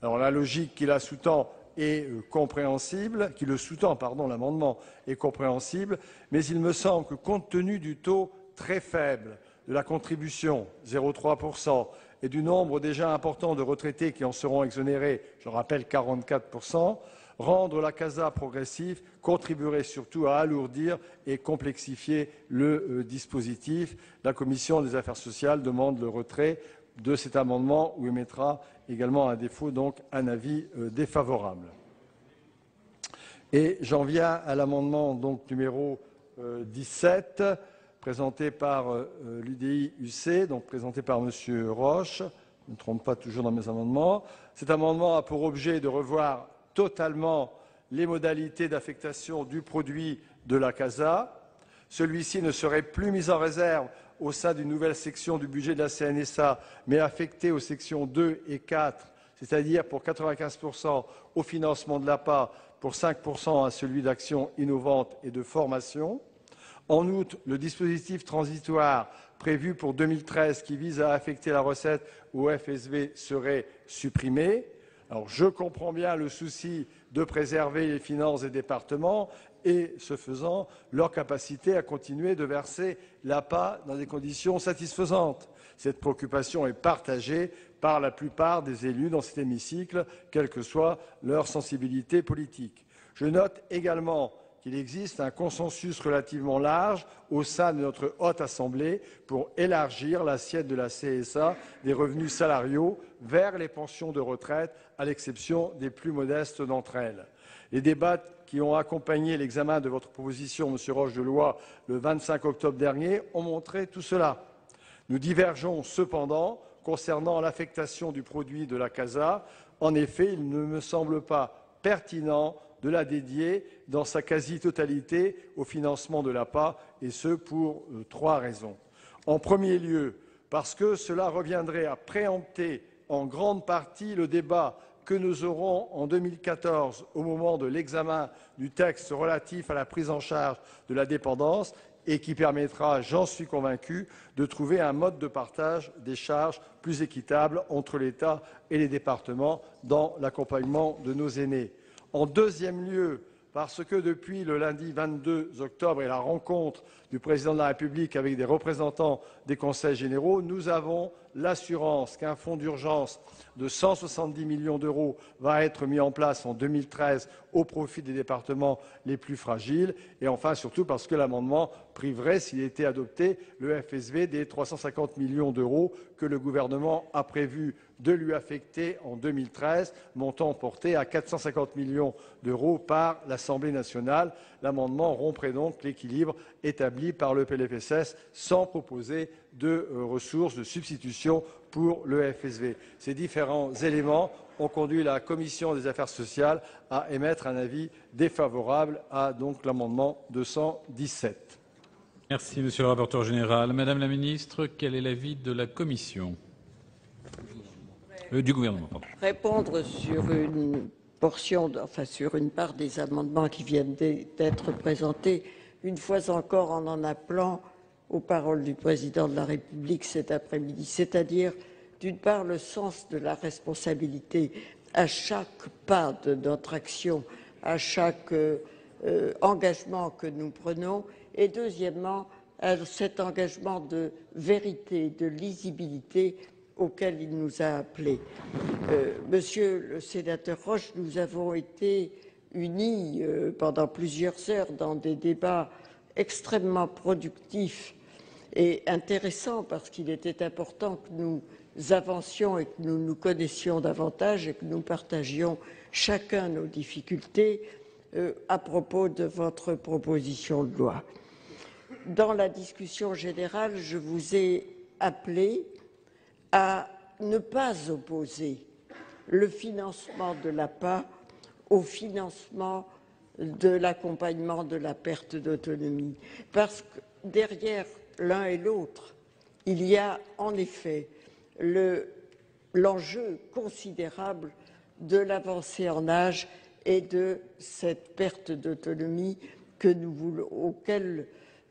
Alors la logique qui la sous-tend est compréhensible, l'amendement est compréhensible, mais il me semble que compte tenu du taux très faible de la contribution, 0,3%, et du nombre déjà important de retraités qui en seront exonérés, je rappelle 44%, rendre la CASA progressive contribuerait surtout à alourdir et complexifier le dispositif. La Commission des affaires sociales demande le retrait de cet amendement ou émettra également à défaut donc un avis défavorable. Et j'en viens à l'amendement donc numéro 17 présenté par l'UDI-UC, donc présenté par M. Roche. Je ne me trompe pas toujours dans mes amendements. Cet amendement a pour objet de revoir totalement les modalités d'affectation du produit de la CASA. Celui-ci ne serait plus mis en réserve au sein d'une nouvelle section du budget de la CNSA, mais affecté aux sections 2 et 4, c'est-à-dire pour 95% au financement de l'APA, pour 5% à celui d'actions innovantes et de formation. En outre, le dispositif transitoire prévu pour 2013 qui vise à affecter la recette au FSV serait supprimé. Alors, je comprends bien le souci de préserver les finances des départements et, ce faisant, leur capacité à continuer de verser l'APA dans des conditions satisfaisantes. Cette préoccupation est partagée par la plupart des élus dans cet hémicycle, quelle que soit leur sensibilité politique. Je note également qu'il existe un consensus relativement large au sein de notre Haute Assemblée pour élargir l'assiette de la CSA des revenus salariaux vers les pensions de retraite, à l'exception des plus modestes d'entre elles. Les débats qui ont accompagné l'examen de votre proposition, M. Roche-Deloy, le 25 octobre dernier, ont montré tout cela. Nous divergeons cependant concernant l'affectation du produit de la CASA. En effet, il ne me semble pas pertinent de la dédier dans sa quasi-totalité au financement de l'APA, et ce pour 3 raisons. En premier lieu, parce que cela reviendrait à préempter en grande partie le débat que nous aurons en 2014 au moment de l'examen du texte relatif à la prise en charge de la dépendance et qui permettra, j'en suis convaincu, de trouver un mode de partage des charges plus équitable entre l'État et les départements dans l'accompagnement de nos aînés. En deuxième lieu, parce que depuis le lundi 22 octobre et la rencontre du président de la République avec des représentants des conseils généraux, nous avons l'assurance qu'un fonds d'urgence de 170 millions d'euros va être mis en place en 2013 au profit des départements les plus fragiles. Et enfin, surtout parce que l'amendement priverait, s'il était adopté, le FSV des 350 millions d'euros que le gouvernement a prévu de lui affecter en 2013, montant porté à 450 millions d'euros par l'Assemblée nationale. L'amendement romprait donc l'équilibre établi par le PLFSS sans proposer de ressources de substitution pour le FSV. Ces différents éléments ont conduit la Commission des affaires sociales à émettre un avis défavorable à l'amendement 217. Merci, Monsieur le rapporteur général. Madame la ministre, quel est l'avis de la Commission du gouvernement, pardon. Répondre sur une portion, sur une part des amendements qui viennent d'être présentés, une fois encore en appelant aux paroles du président de la République cet après-midi, c'est-à-dire, d'une part, le sens de la responsabilité à chaque pas de notre action, à chaque engagement que nous prenons, et deuxièmement, cet engagement de vérité, de lisibilité auquel il nous a appelés. Monsieur le sénateur Roche, nous avons été unis pendant plusieurs heures dans des débats extrêmement productifs et intéressants parce qu'il était important que nous avancions et que nous nous connaissions davantage et que nous partagions chacun nos difficultés à propos de votre proposition de loi. Dans la discussion générale, je vous ai appelé à ne pas opposer le financement de l'APA au financement de l'accompagnement de la perte d'autonomie. Parce que derrière l'un et l'autre, il y a en effet l'enjeu considérable de l'avancée en âge et de cette perte d'autonomie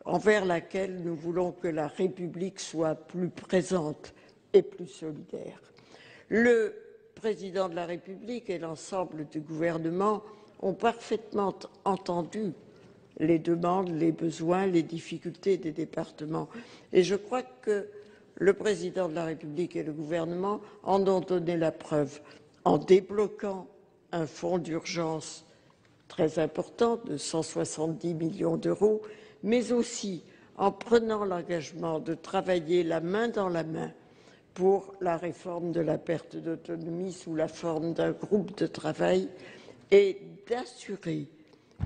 envers laquelle nous voulons que la République soit plus présente et plus solidaire. Le président de la République et l'ensemble du gouvernement ont parfaitement entendu les demandes, les besoins, les difficultés des départements. Et je crois que le président de la République et le gouvernement en ont donné la preuve en débloquant un fonds d'urgence très important de 170 millions d'euros, mais aussi en prenant l'engagement de travailler la main dans la main pour la réforme de la perte d'autonomie sous la forme d'un groupe de travail et d'assurer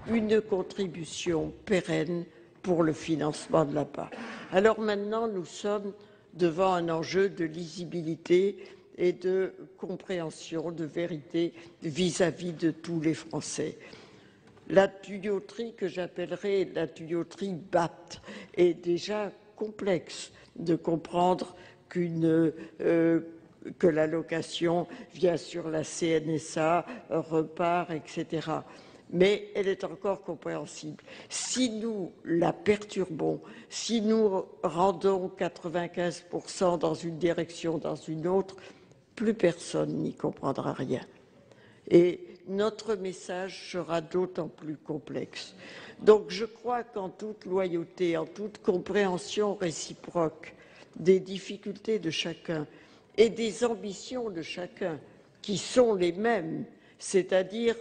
une contribution pérenne pour le financement de l'APA. Alors maintenant, nous sommes devant un enjeu de lisibilité et de compréhension, de vérité vis-à-vis de tous les Français. La tuyauterie que j'appellerais la tuyauterie BAT est déjà complexe de comprendre que l'allocation vient sur la CNSA, repart, etc. Mais elle est encore compréhensible. Si nous la perturbons, si nous rendons 95% dans une direction, dans une autre, plus personne n'y comprendra rien. Et notre message sera d'autant plus complexe. Donc je crois qu'en toute loyauté, en toute compréhension réciproque des difficultés de chacun et des ambitions de chacun qui sont les mêmes, c'est-à-dire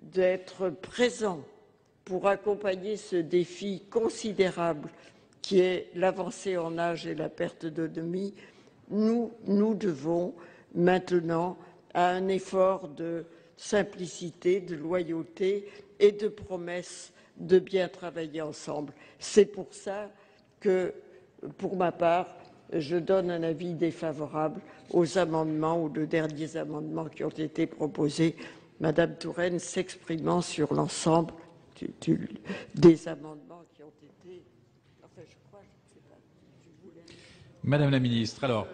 d'être présent pour accompagner ce défi considérable qui est l'avancée en âge et la perte d'autonomie, nous devons maintenant à un effort de simplicité, de loyauté et de promesse de bien travailler ensemble. C'est pour ça que, pour ma part, je donne un avis défavorable aux amendements, aux deux derniers amendements qui ont été proposés. Madame Touraine s'exprimant sur l'ensemble des amendements qui ont été... Enfin, je crois, je ne sais pas. Je voulais... Madame la ministre, alors...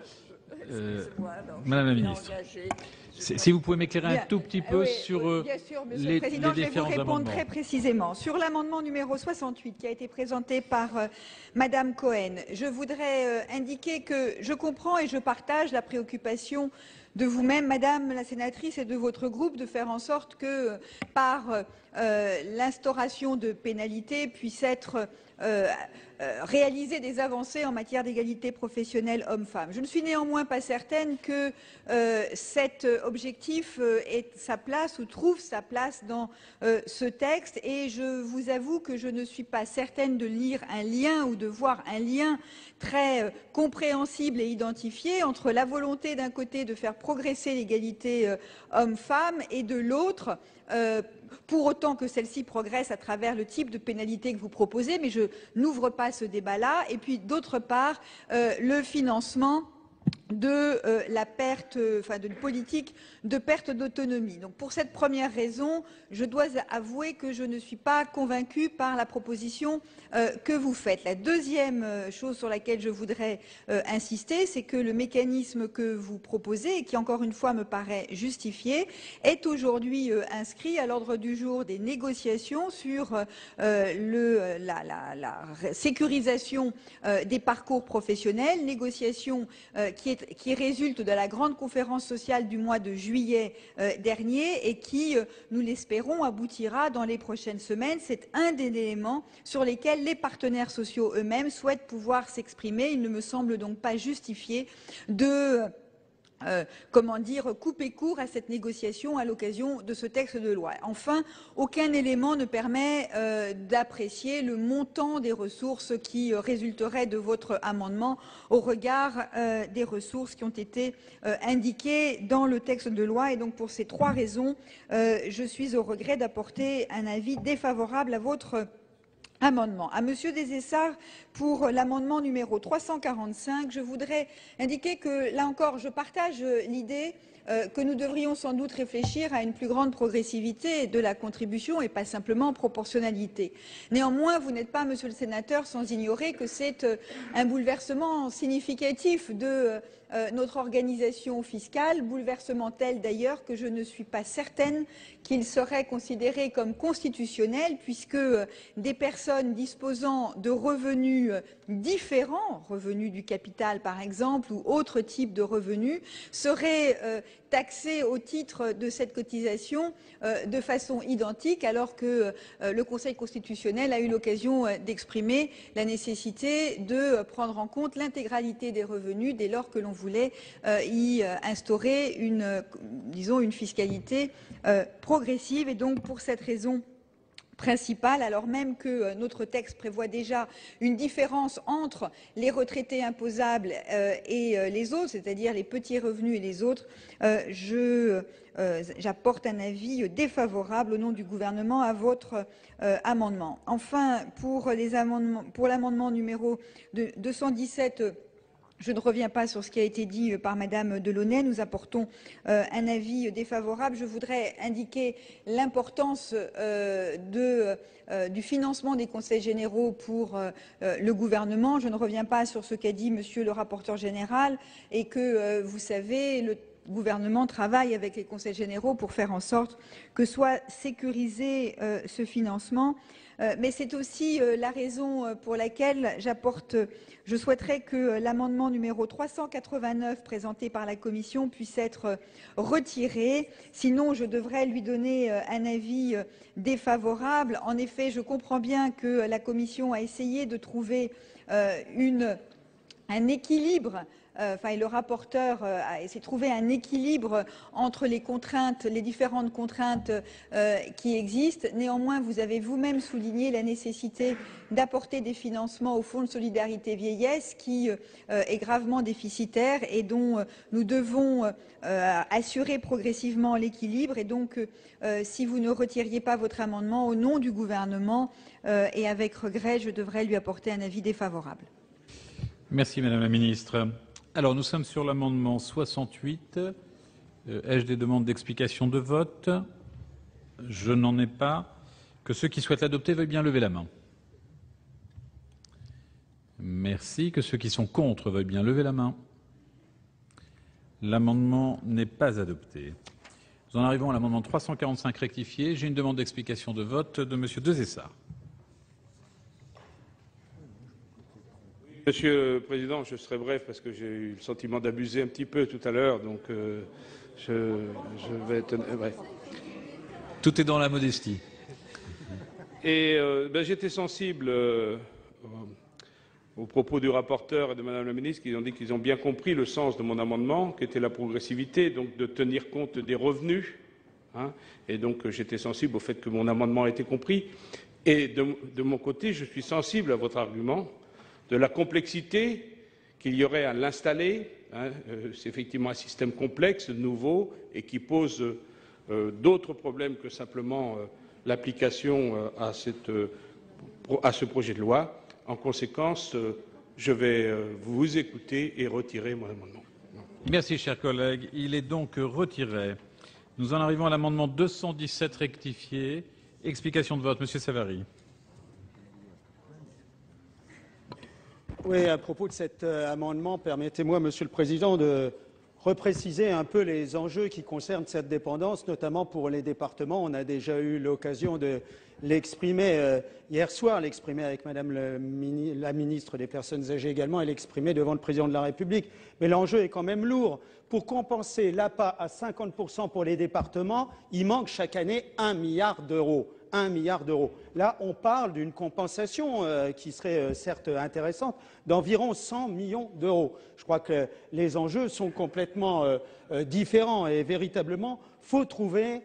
Madame la ministre, si vous pouvez m'éclairer un tout petit peu sur bien sûr, les Monsieur le Président, différents je vais vous répondre amendements. très précisément. Sur l'amendement numéro 68 qui a été présenté par Madame Cohen, je voudrais indiquer que je comprends et je partage la préoccupation de vous-même, Madame la sénatrice, et de votre groupe de faire en sorte que, par l'instauration de pénalités, puissent être réaliser des avancées en matière d'égalité professionnelle hommes-femmes. Je ne suis néanmoins pas certaine que cet objectif ait sa place ou trouve sa place dans ce texte, et je vous avoue que je ne suis pas certaine de lire un lien ou de voir un lien très compréhensible et identifié entre la volonté d'un côté de faire progresser l'égalité hommes-femmes et de l'autre pour autant que celle-ci progresse à travers le type de pénalité que vous proposez, mais je n'ouvre pas ce débat-là. Et puis, d'autre part, le financement de la perte, d'une politique de perte d'autonomie. Donc, pour cette première raison, je dois avouer que je ne suis pas convaincue par la proposition que vous faites. La deuxième chose sur laquelle je voudrais insister, c'est que le mécanisme que vous proposez, et qui encore une fois me paraît justifié, est aujourd'hui inscrit à l'ordre du jour des négociations sur la sécurisation des parcours professionnels, négociations qui résulte de la grande conférence sociale du mois de juillet dernier et qui, nous l'espérons, aboutira dans les prochaines semaines. C'est un des éléments sur lesquels les partenaires sociaux eux-mêmes souhaitent pouvoir s'exprimer. Il ne me semble donc pas justifié de couper court à cette négociation à l'occasion de ce texte de loi. Enfin, aucun élément ne permet d'apprécier le montant des ressources qui résulteraient de votre amendement au regard des ressources qui ont été indiquées dans le texte de loi. Et donc, pour ces trois raisons, je suis au regret d'apporter un avis défavorable à votre amendement. À Monsieur Desessard, pour l'amendement numéro 345, je voudrais indiquer que, là encore, je partage l'idée que nous devrions sans doute réfléchir à une plus grande progressivité de la contribution et pas simplement proportionnalité. Néanmoins, vous n'êtes pas, monsieur le sénateur, sans ignorer que c'est un bouleversement significatif de notre organisation fiscale, bouleversement tel d'ailleurs que je ne suis pas certaine qu'il serait considéré comme constitutionnel, puisque des personnes disposant de revenus différents, revenus du capital par exemple, ou autres types de revenus, seraient taxés au titre de cette cotisation de façon identique, alors que le Conseil constitutionnel a eu l'occasion d'exprimer la nécessité de prendre en compte l'intégralité des revenus dès lors que l'on voulait y instaurer une fiscalité progressive. Et donc, pour cette raison principale, alors même que notre texte prévoit déjà une différence entre les retraités imposables et les autres, c'est-à-dire les petits revenus et les autres, j'apporte un avis défavorable au nom du gouvernement à votre amendement. Enfin, pour l'amendement numéro 217, je ne reviens pas sur ce qui a été dit par Madame Delaunay. Nous apportons un avis défavorable. Je voudrais indiquer l'importance du financement des conseils généraux pour le gouvernement. Je ne reviens pas sur ce qu'a dit Monsieur le rapporteur général et que, vous savez, le gouvernement travaille avec les conseils généraux pour faire en sorte que soit sécurisé ce financement. Mais c'est aussi la raison pour laquelle je souhaiterais que l'amendement numéro 389 présenté par la Commission puisse être retiré. Sinon, je devrais lui donner un avis défavorable. En effet, je comprends bien que la Commission a essayé de trouver un équilibre. Et le rapporteur a essayé de trouver un équilibre entre les différentes contraintes qui existent. Néanmoins, vous avez vous-même souligné la nécessité d'apporter des financements au Fonds de solidarité vieillesse qui est gravement déficitaire et dont nous devons assurer progressivement l'équilibre. Et donc, si vous ne retiriez pas votre amendement, au nom du gouvernement et avec regret, je devrais lui apporter un avis défavorable. Merci Madame la Ministre. Alors, nous sommes sur l'amendement 68. Ai-je des demandes d'explication de vote? Je n'en ai pas. Que ceux qui souhaitent l'adopter veuillent bien lever la main. Merci. Que ceux qui sont contre veuillent bien lever la main. L'amendement n'est pas adopté. Nous en arrivons à l'amendement 345 rectifié. J'ai une demande d'explication de vote de Monsieur Desessard. Monsieur le Président, je serai bref parce que j'ai eu le sentiment d'abuser un petit peu tout à l'heure, donc je vais être bref. Tout est dans la modestie. Et j'étais sensible aux propos du rapporteur et de Madame la Ministre qui ont dit qu'ils ont bien compris le sens de mon amendement, qui était la progressivité, donc de tenir compte des revenus. Et donc j'étais sensible au fait que mon amendement a été compris. Et de mon côté, je suis sensible à votre argument de la complexité qu'il y aurait à l'installer. C'est effectivement un système complexe, nouveau, et qui pose d'autres problèmes que simplement l'application à ce projet de loi. En conséquence, je vais vous écouter et retirer mon amendement. Merci, cher collègue. Il est donc retiré. Nous en arrivons à l'amendement 217 rectifié. Explication de vote, Monsieur Savary. Oui, à propos de cet amendement, permettez-moi, Monsieur le Président, de repréciser un peu les enjeux qui concernent cette dépendance, notamment pour les départements. On a déjà eu l'occasion de l'exprimer hier soir, l'exprimer avec Madame la ministre des Personnes âgées également, et l'exprimer devant le Président de la République. Mais l'enjeu est quand même lourd. Pour compenser l'APA à 50% pour les départements, il manque chaque année 1 milliard d'euros. 1 milliard d'euros. Là, on parle d'une compensation qui serait certes intéressante, d'environ 100 millions d'euros. Je crois que les enjeux sont complètement différents et véritablement, faut trouver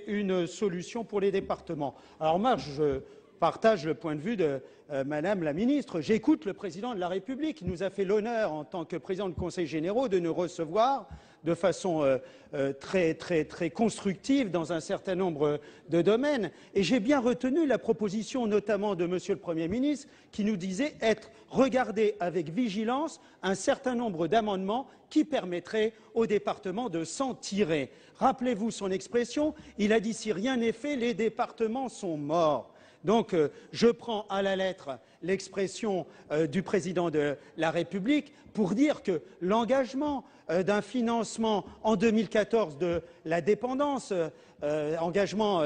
une solution pour les départements. Alors moi, je partage le point de vue de Madame la Ministre. J'écoute le Président de la République qui nous a fait l'honneur, en tant que Président du Conseil général, de nous recevoir de façon très constructive dans un certain nombre de domaines. Et j'ai bien retenu la proposition notamment de Monsieur le Premier ministre qui nous disait regarder avec vigilance un certain nombre d'amendements qui permettraient aux départements de s'en tirer. Rappelez-vous son expression, il a dit si rien n'est fait, les départements sont morts. Donc, je prends à la lettre l'expression du Président de la République pour dire que l'engagement d'un financement en 2014 de la dépendance, engagement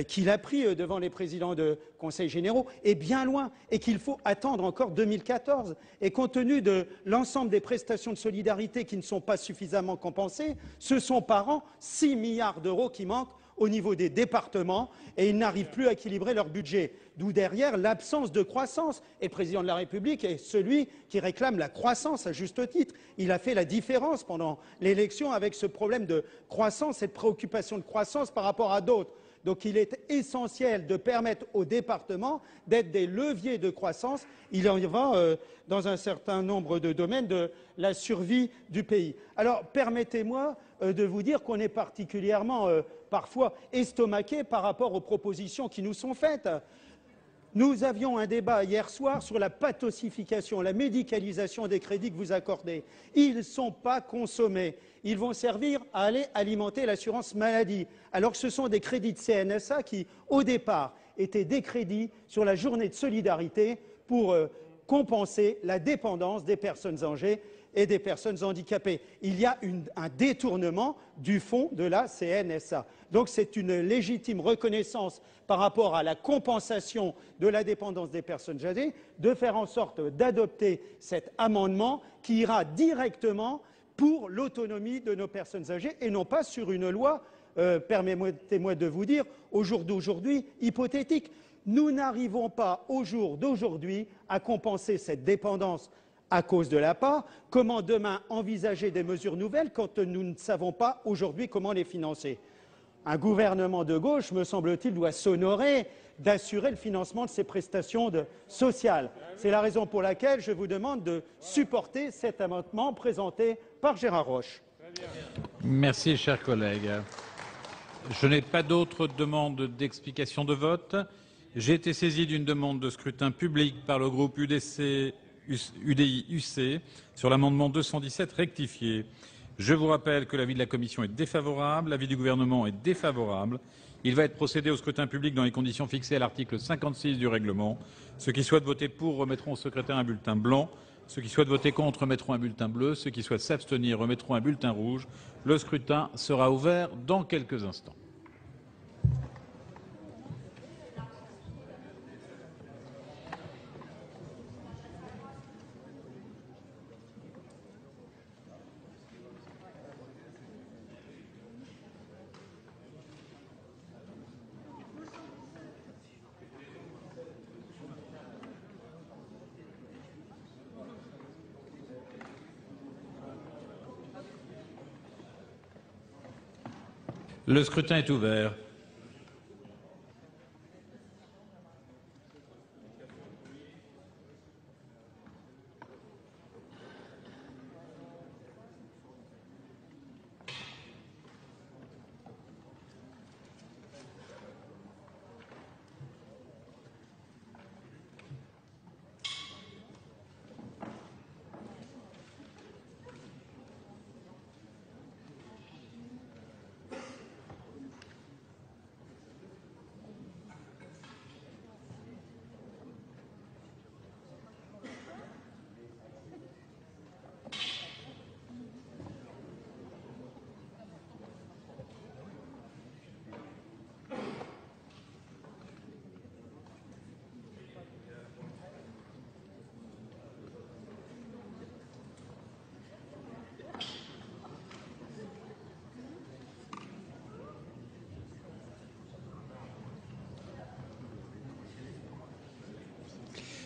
qu'il a pris devant les présidents de conseils généraux, est bien loin et qu'il faut attendre encore 2014. Et compte tenu de l'ensemble des prestations de solidarité qui ne sont pas suffisamment compensées, ce sont par an 6 milliards d'euros qui manquent au niveau des départements et ils n'arrivent plus à équilibrer leur budget. D'où derrière l'absence de croissance. Et le Président de la République est celui qui réclame la croissance à juste titre. Il a fait la différence pendant l'élection avec ce problème de croissance, cette préoccupation de croissance par rapport à d'autres. Donc il est essentiel de permettre aux départements d'être des leviers de croissance. Il en va dans un certain nombre de domaines de la survie du pays. Alors permettez-moi de vous dire qu'on est particulièrement parfois estomaqué par rapport aux propositions qui nous sont faites. Nous avions un débat hier soir sur la pathosification, la médicalisation des crédits que vous accordez. Ils ne sont pas consommés. Ils vont servir à aller alimenter l'assurance maladie, alors que ce sont des crédits de CNSA qui, au départ, étaient des crédits sur la journée de solidarité pour compenser la dépendance des personnes âgées et des personnes handicapées. Il y a un détournement du fonds de la CNSA. Donc c'est une légitime reconnaissance par rapport à la compensation de la dépendance des personnes âgées de faire en sorte d'adopter cet amendement qui ira directement pour l'autonomie de nos personnes âgées et non pas sur une loi, permettez-moi de vous dire, au jour d'aujourd'hui, hypothétique. Nous n'arrivons pas au jour d'aujourd'hui à compenser cette dépendance à cause de l'APA. Comment demain envisager des mesures nouvelles quand nous ne savons pas aujourd'hui comment les financer? Un gouvernement de gauche, me semble-t-il, doit s'honorer d'assurer le financement de ces prestations sociales. C'est la raison pour laquelle je vous demande de supporter cet amendement présenté par Gérard Roche. Merci, cher collègue. Je n'ai pas d'autres demandes d'explication de vote. J'ai été saisi d'une demande de scrutin public par le groupe UDI-UC sur l'amendement 217 rectifié. Je vous rappelle que l'avis de la commission est défavorable, l'avis du gouvernement est défavorable. Il va être procédé au scrutin public dans les conditions fixées à l'article 56 du règlement. Ceux qui souhaitent voter pour remettront au secrétaire un bulletin blanc. Ceux qui souhaitent voter contre remettront un bulletin bleu. Ceux qui souhaitent s'abstenir remettront un bulletin rouge. Le scrutin sera ouvert dans quelques instants. Le scrutin est ouvert.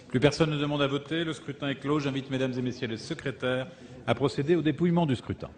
Plus personne ne demande à voter. Le scrutin est clos. J'invite mesdames et messieurs les secrétaires à procéder au dépouillement du scrutin.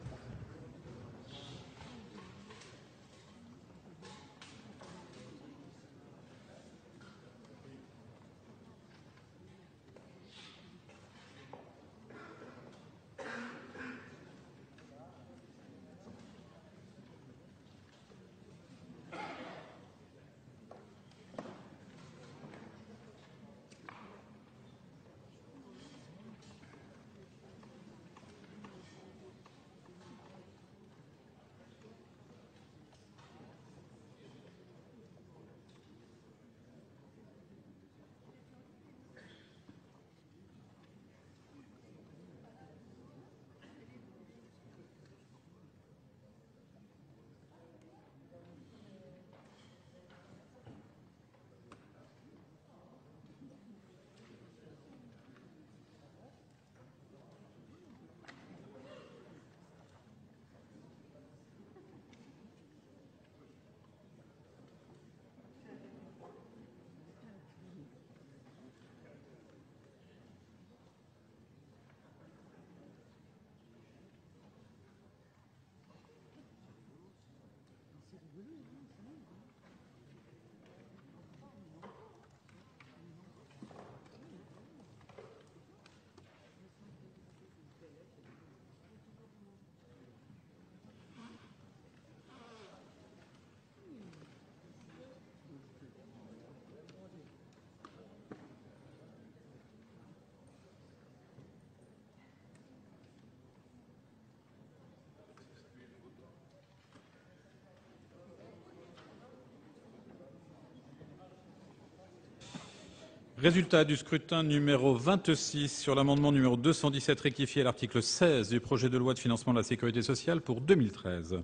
Résultat du scrutin numéro 26 sur l'amendement numéro 217 rectifié à l'article 16 du projet de loi de financement de la Sécurité sociale pour 2013.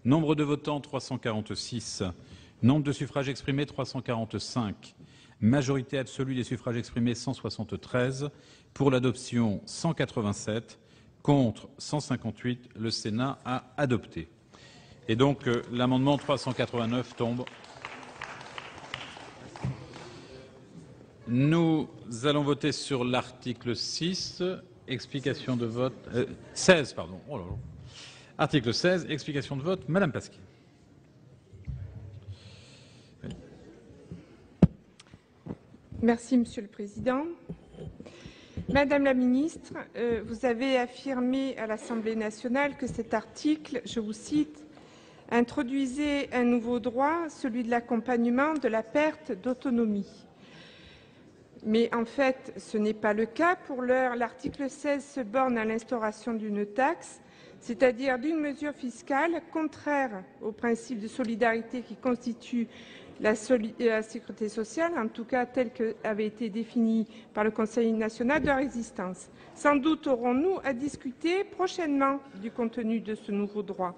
Nombre de votants 346. Nombre de suffrages exprimés 345. Majorité absolue des suffrages exprimés 173. Pour l'adoption 187. Contre 158. Le Sénat a adopté. Et donc l'amendement 389 tombe. Nous allons voter sur l'article 6, explication de vote... 16, pardon. Oh là là. Article 16, explication de vote. Madame Pasquier. Merci, Monsieur le Président. Madame la Ministre, vous avez affirmé à l'Assemblée nationale que cet article, je vous cite, introduisait un nouveau droit, celui de l'accompagnement de la perte d'autonomie. Mais en fait, ce n'est pas le cas. Pour l'heure, l'article 16 se borne à l'instauration d'une taxe, c'est-à-dire d'une mesure fiscale contraire au principe de solidarité qui constitue la sécurité sociale, en tout cas telle qu'avait été définie par le Conseil national de résistance. Sans doute aurons-nous à discuter prochainement du contenu de ce nouveau droit.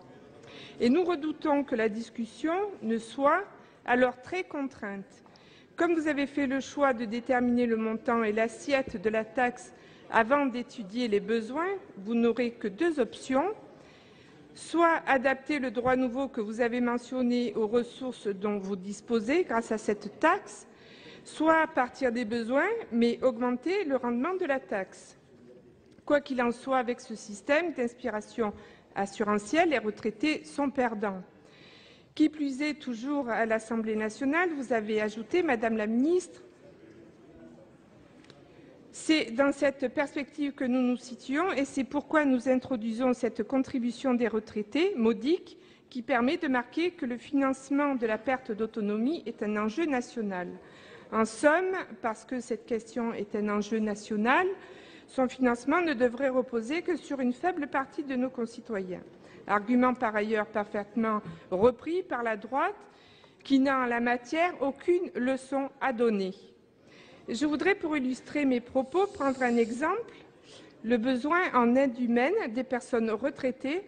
Et nous redoutons que la discussion ne soit alors très contrainte. Comme vous avez fait le choix de déterminer le montant et l'assiette de la taxe avant d'étudier les besoins, vous n'aurez que deux options. Soit adapter le droit nouveau que vous avez mentionné aux ressources dont vous disposez grâce à cette taxe, soit partir des besoins, mais augmenter le rendement de la taxe. Quoi qu'il en soit, avec ce système d'inspiration assurantielle, les retraités sont perdants. Qui plus est, toujours à l'Assemblée nationale, vous avez ajouté, Madame la ministre, c'est dans cette perspective que nous nous situons et c'est pourquoi nous introduisons cette contribution des retraités, modique, qui permet de marquer que le financement de la perte d'autonomie est un enjeu national. En somme, parce que cette question est un enjeu national, son financement ne devrait reposer que sur une faible partie de nos concitoyens. Argument par ailleurs parfaitement repris par la droite, qui n'a en la matière aucune leçon à donner. Je voudrais, pour illustrer mes propos, prendre un exemple, le besoin en aide humaine des personnes retraitées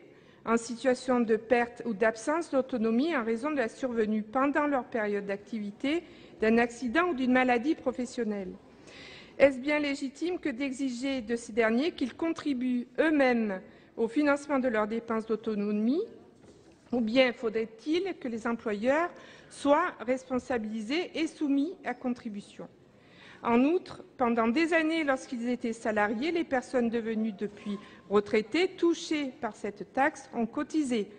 en situation de perte ou d'absence d'autonomie en raison de la survenue pendant leur période d'activité d'un accident ou d'une maladie professionnelle. Est-ce bien légitime que d'exiger de ces derniers qu'ils contribuent eux-mêmes au financement de leurs dépenses d'autonomie, ou bien faudrait-il que les employeurs soient responsabilisés et soumis à contribution? En outre, pendant des années, lorsqu'ils étaient salariés, les personnes devenues depuis retraitées touchées par cette taxe ont cotisé,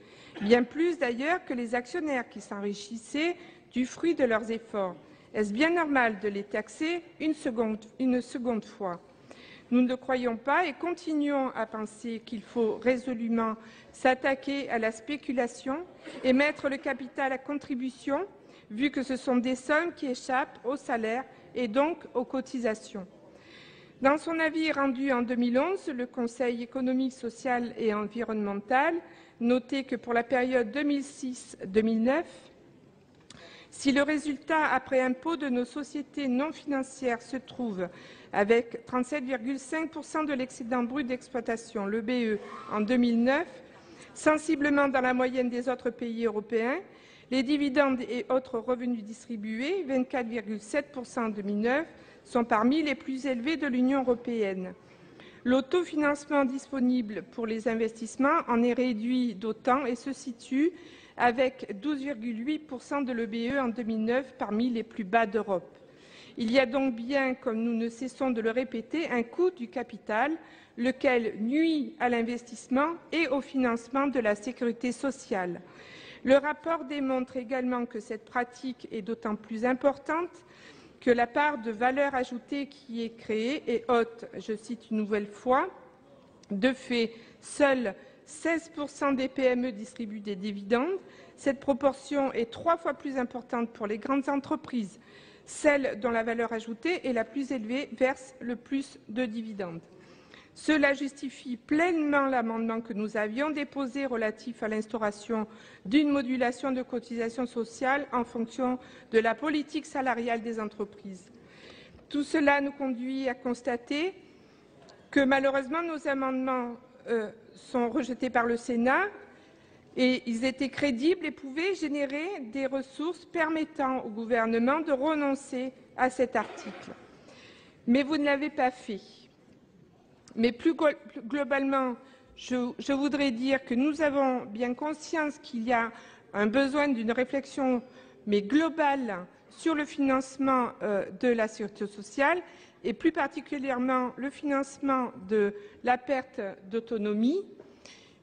bien plus d'ailleurs que les actionnaires qui s'enrichissaient du fruit de leurs efforts. Est-ce bien normal de les taxer une seconde fois? Nous ne le croyons pas et continuons à penser qu'il faut résolument s'attaquer à la spéculation et mettre le capital à contribution, vu que ce sont des sommes qui échappent au salaire et donc aux cotisations. Dans son avis rendu en 2011, le Conseil économique, social et environnemental notait que pour la période 2006-2009, si le résultat après impôt de nos sociétés non financières se trouve avec 37,5% de l'excédent brut d'exploitation, le BE, en 2009, sensiblement dans la moyenne des autres pays européens, les dividendes et autres revenus distribués, 24,7% en 2009, sont parmi les plus élevés de l'Union européenne. L'autofinancement disponible pour les investissements en est réduit d'autant et se situe avec 12,8% de l'EBE en 2009, parmi les plus bas d'Europe. Il y a donc bien, comme nous ne cessons de le répéter, un coût du capital, lequel nuit à l'investissement et au financement de la sécurité sociale. Le rapport démontre également que cette pratique est d'autant plus importante que la part de valeur ajoutée qui est créée est haute. Je cite une nouvelle fois. De fait, seuls 16% des PME distribuent des dividendes. Cette proportion est 3 fois plus importante pour les grandes entreprises. Celles dont la valeur ajoutée est la plus élevée versent le plus de dividendes. Cela justifie pleinement l'amendement que nous avions déposé relatif à l'instauration d'une modulation de cotisations sociales en fonction de la politique salariale des entreprises. Tout cela nous conduit à constater que malheureusement nos amendements sont rejetés par le Sénat et ils étaient crédibles et pouvaient générer des ressources permettant au gouvernement de renoncer à cet article. Mais vous ne l'avez pas fait. Mais plus globalement, je voudrais dire que nous avons bien conscience qu'il y a un besoin d'une réflexion mais globale sur le financement de la sécurité sociale et plus particulièrement le financement de la perte d'autonomie.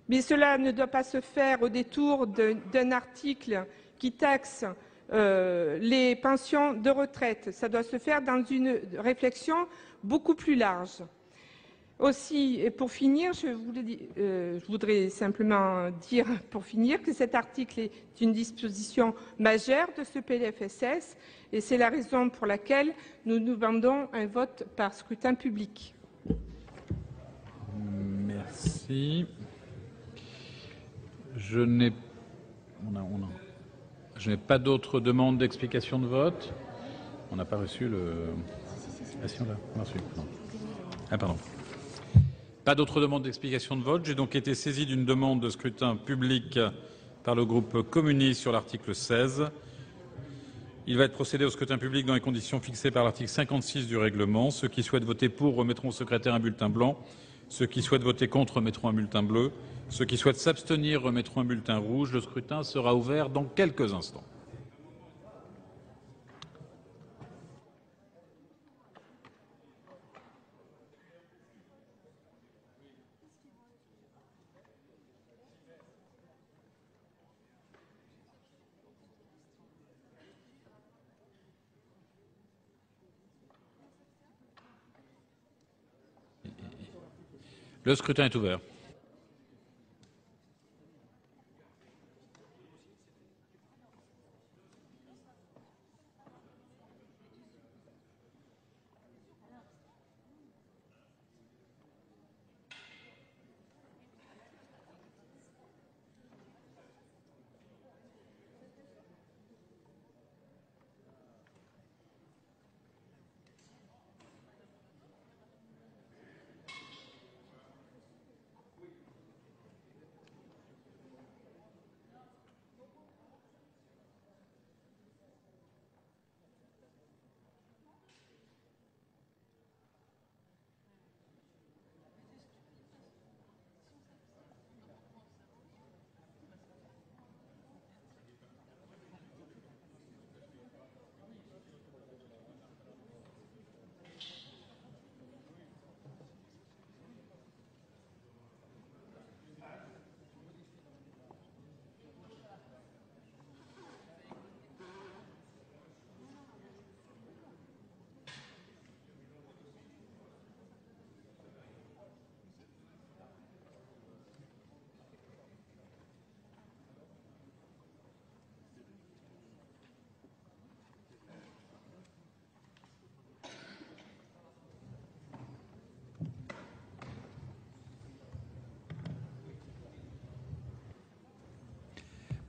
Mais cela ne doit pas se faire au détour d'un article qui taxe les pensions de retraite. Ça doit se faire dans une réflexion beaucoup plus large. Aussi, et pour finir, je voudrais simplement dire pour finir que cet article est une disposition majeure de ce PLFSS et c'est la raison pour laquelle nous demandons un vote par scrutin public. Merci. Je n'ai pas d'autres demandes d'explication de vote. On n'a pas reçu le... Ah si, on l'a reçu. Non. Ah pardon. Pas d'autres demandes d'explication de vote. J'ai donc été saisi d'une demande de scrutin public par le groupe communiste sur l'article 16. Il va être procédé au scrutin public dans les conditions fixées par l'article 56 du règlement. Ceux qui souhaitent voter pour remettront au secrétaire un bulletin blanc. Ceux qui souhaitent voter contre remettront un bulletin bleu. Ceux qui souhaitent s'abstenir remettront un bulletin rouge. Le scrutin sera ouvert dans quelques instants. Le scrutin est ouvert.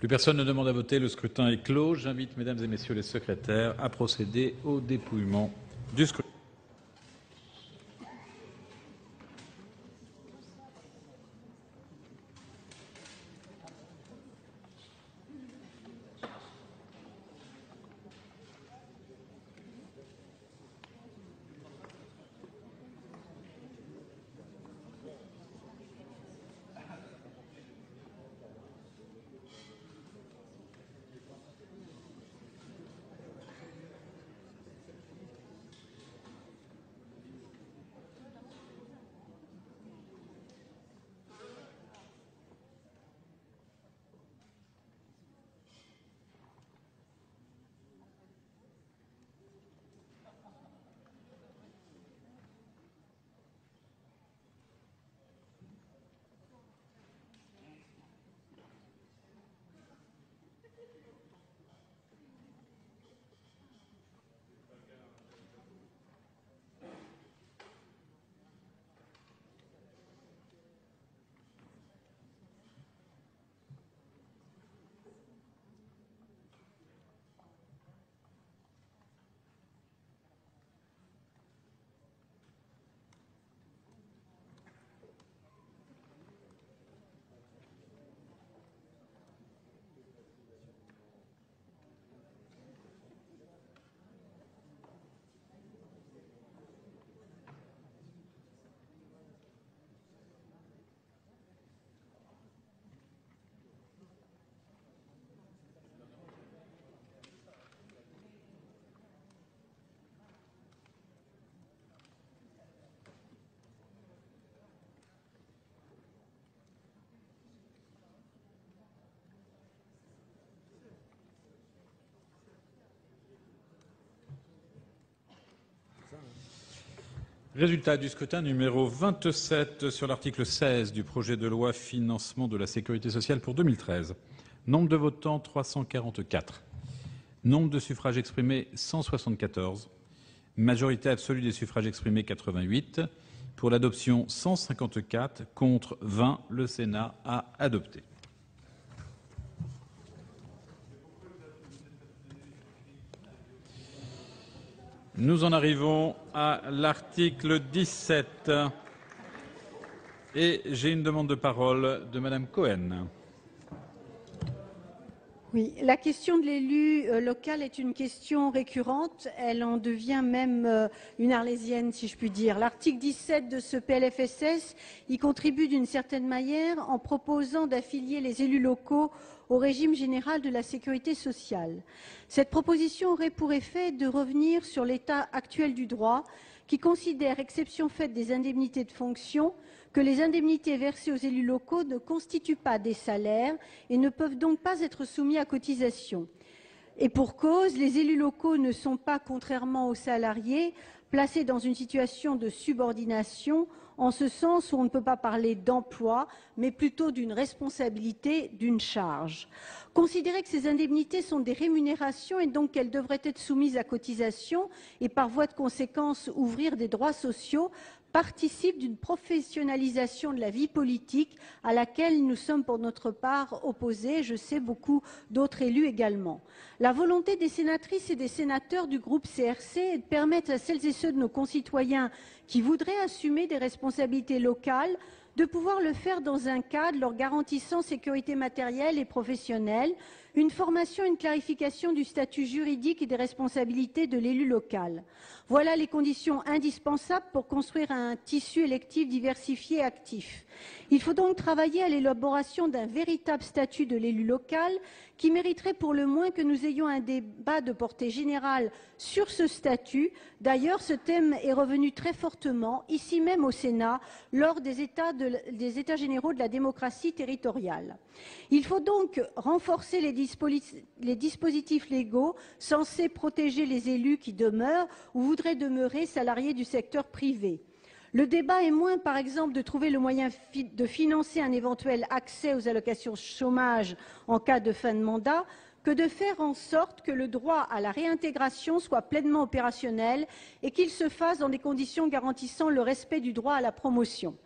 Plus personne ne demande à voter, le scrutin est clos. J'invite mesdames et messieurs les secrétaires à procéder au dépouillement du scrutin. Résultat du scrutin numéro 27 sur l'article 16 du projet de loi financement de la sécurité sociale pour 2013. Nombre de votants 344. Nombre de suffrages exprimés 174. Majorité absolue des suffrages exprimés 88. Pour l'adoption 154, contre 20. Le Sénat a adopté. Nous en arrivons à l'article 17 et j'ai une demande de parole de Madame Cohen. Oui, la question de l'élu local est une question récurrente. Elle en devient même une arlésienne, si je puis dire. L'article 17 de ce PLFSS y contribue d'une certaine manière en proposant d'affilier les élus locaux au régime général de la sécurité sociale. Cette proposition aurait pour effet de revenir sur l'état actuel du droit qui considère, exception faite des indemnités de fonction, que les indemnités versées aux élus locaux ne constituent pas des salaires et ne peuvent donc pas être soumis à cotisation. Et pour cause, les élus locaux ne sont pas, contrairement aux salariés, placés dans une situation de subordination en ce sens où on ne peut pas parler d'emploi, mais plutôt d'une responsabilité, d'une charge. Considérer que ces indemnités sont des rémunérations et donc qu'elles devraient être soumises à cotisation et par voie de conséquence ouvrir des droits sociaux participe d'une professionnalisation de la vie politique à laquelle nous sommes pour notre part opposés, je sais beaucoup d'autres élus également. La volonté des sénatrices et des sénateurs du groupe CRC est de permettre à celles et ceux de nos concitoyens qui voudraient assumer des responsabilités locales de pouvoir le faire dans un cadre leur garantissant sécurité matérielle et professionnelle, une formation et une clarification du statut juridique et des responsabilités de l'élu local. Voilà les conditions indispensables pour construire un tissu électif diversifié et actif. Il faut donc travailler à l'élaboration d'un véritable statut de l'élu local qui mériterait pour le moins que nous ayons un débat de portée générale sur ce statut. D'ailleurs, ce thème est revenu très fortement, ici même au Sénat, lors des États généraux de la démocratie territoriale. Il faut donc renforcer les dispositifs légaux censés protéger les élus qui demeurent ou voudraient demeurer salariés du secteur privé. Le débat est moins, par exemple, de trouver le moyen de financer un éventuel accès aux allocations chômage en cas de fin de mandat, que de faire en sorte que le droit à la réintégration soit pleinement opérationnel et qu'il se fasse dans des conditions garantissant le respect du droit à la promotion.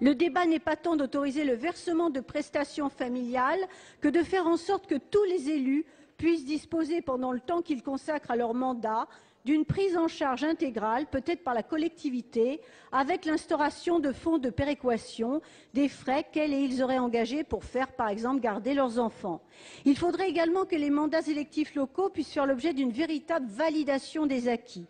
Le débat n'est pas tant d'autoriser le versement de prestations familiales que de faire en sorte que tous les élus puissent disposer, pendant le temps qu'ils consacrent à leur mandat, d'une prise en charge intégrale, peut-être par la collectivité, avec l'instauration de fonds de péréquation des frais qu'elles et ils auraient engagés pour faire, par exemple, garder leurs enfants. Il faudrait également que les mandats électifs locaux puissent faire l'objet d'une véritable validation des acquis.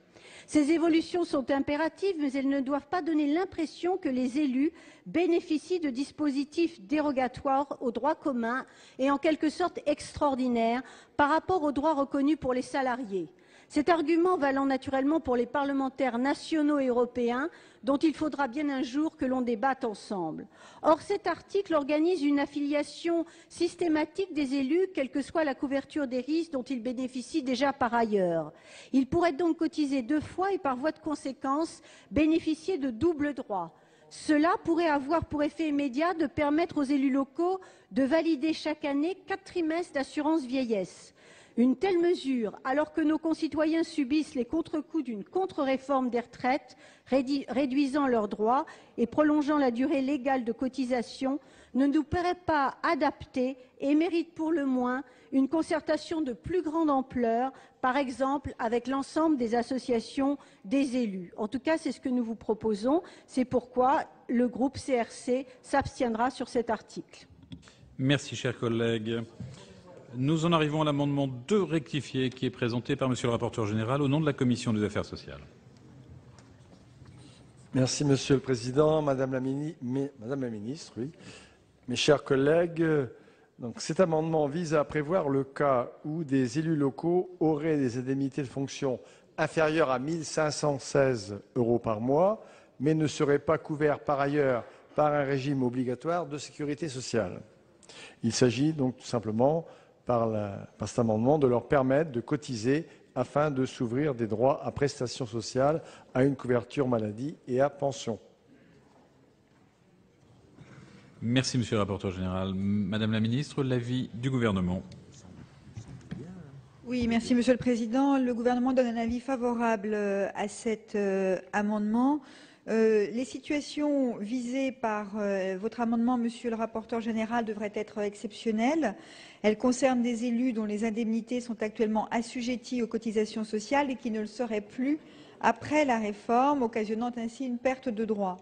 Ces évolutions sont impératives, mais elles ne doivent pas donner l'impression que les élus bénéficient de dispositifs dérogatoires au droit commun et en quelque sorte extraordinaires par rapport aux droits reconnus pour les salariés. Cet argument valant naturellement pour les parlementaires nationaux et européens, dont il faudra bien un jour que l'on débatte ensemble. Or, cet article organise une affiliation systématique des élus, quelle que soit la couverture des risques dont ils bénéficient déjà par ailleurs. Ils pourraient donc cotiser 2 fois et par voie de conséquence bénéficier de double droit. Cela pourrait avoir pour effet immédiat de permettre aux élus locaux de valider chaque année 4 trimestres d'assurance vieillesse. Une telle mesure, alors que nos concitoyens subissent les contre-coups d'une contre-réforme des retraites, réduisant leurs droits et prolongeant la durée légale de cotisation, ne nous paraît pas adaptée et mérite pour le moins une concertation de plus grande ampleur, par exemple avec l'ensemble des associations des élus. En tout cas, c'est ce que nous vous proposons. C'est pourquoi le groupe CRC s'abstiendra sur cet article. Merci, chers collègues. Nous en arrivons à l'amendement 2 rectifié qui est présenté par Monsieur le rapporteur général au nom de la Commission des affaires sociales. Merci Monsieur le Président, Madame la Ministre, oui. Mes chers collègues, donc cet amendement vise à prévoir le cas où des élus locaux auraient des indemnités de fonction inférieures à 1 516 € par mois, mais ne seraient pas couverts par ailleurs par un régime obligatoire de sécurité sociale. Il s'agit donc tout simplement par cet amendement de leur permettre de cotiser afin de s'ouvrir des droits à prestations sociales, à une couverture maladie et à pension. Merci, Monsieur le rapporteur général. Madame la Ministre, l'avis du Gouvernement. Oui, merci Monsieur le Président. Le Gouvernement donne un avis favorable à cet amendement. Les situations visées par votre amendement, Monsieur le rapporteur général, devraient être exceptionnelles. Elles concernent des élus dont les indemnités sont actuellement assujetties aux cotisations sociales et qui ne le seraient plus après la réforme, occasionnant ainsi une perte de droits.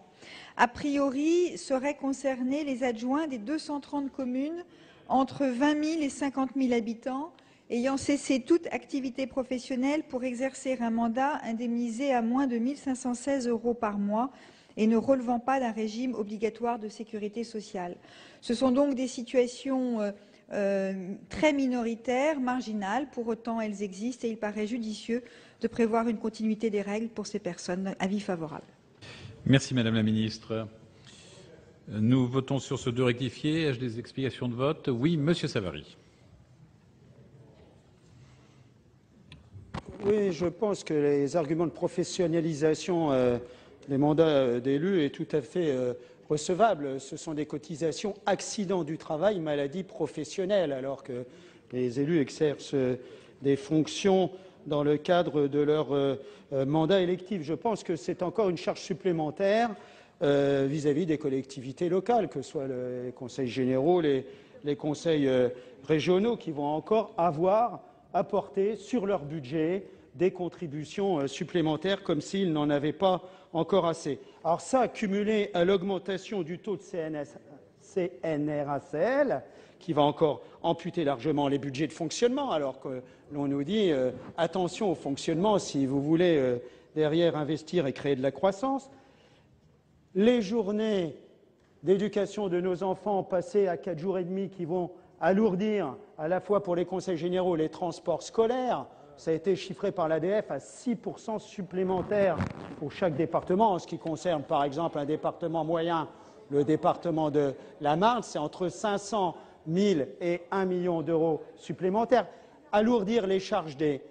A priori, seraient concernés les adjoints des 230 communes entre 20 000 et 50 000 habitants ayant cessé toute activité professionnelle pour exercer un mandat indemnisé à moins de 1 516 € par mois et ne relevant pas d'un régime obligatoire de sécurité sociale. Ce sont donc des situations très minoritaires, marginales, pour autant elles existent et il paraît judicieux de prévoir une continuité des règles pour ces personnes. Avis favorable. Merci Madame la Ministre. Nous votons sur ce 2 rectifié. Ai-je des explications de vote? Oui, Monsieur Savary. Oui, je pense que les arguments de professionnalisation les mandats d'élus est tout à fait recevable. Ce sont des cotisations accidents du travail, maladie professionnelle, alors que les élus exercent des fonctions dans le cadre de leur mandat électif. Je pense que c'est encore une charge supplémentaire vis-à-vis des collectivités locales, que ce soit les conseils généraux, les conseils régionaux, qui vont encore avoir à porter sur leur budget des contributions supplémentaires comme s'ils n'en avaient pas encore assez. Alors ça, cumulé à l'augmentation du taux de CNRACL, qui va encore amputer largement les budgets de fonctionnement, alors que l'on nous dit attention au fonctionnement si vous voulez derrière investir et créer de la croissance. Les journées d'éducation de nos enfants passées à 4 jours et demi qui vont alourdir à la fois pour les conseils généraux les transports scolaires, ça a été chiffré par l'ADF à 6% supplémentaires pour chaque département. En ce qui concerne par exemple un département moyen, le département de la Marne, c'est entre 500 000 et 1 million d'euros supplémentaires. Alourdir les charges des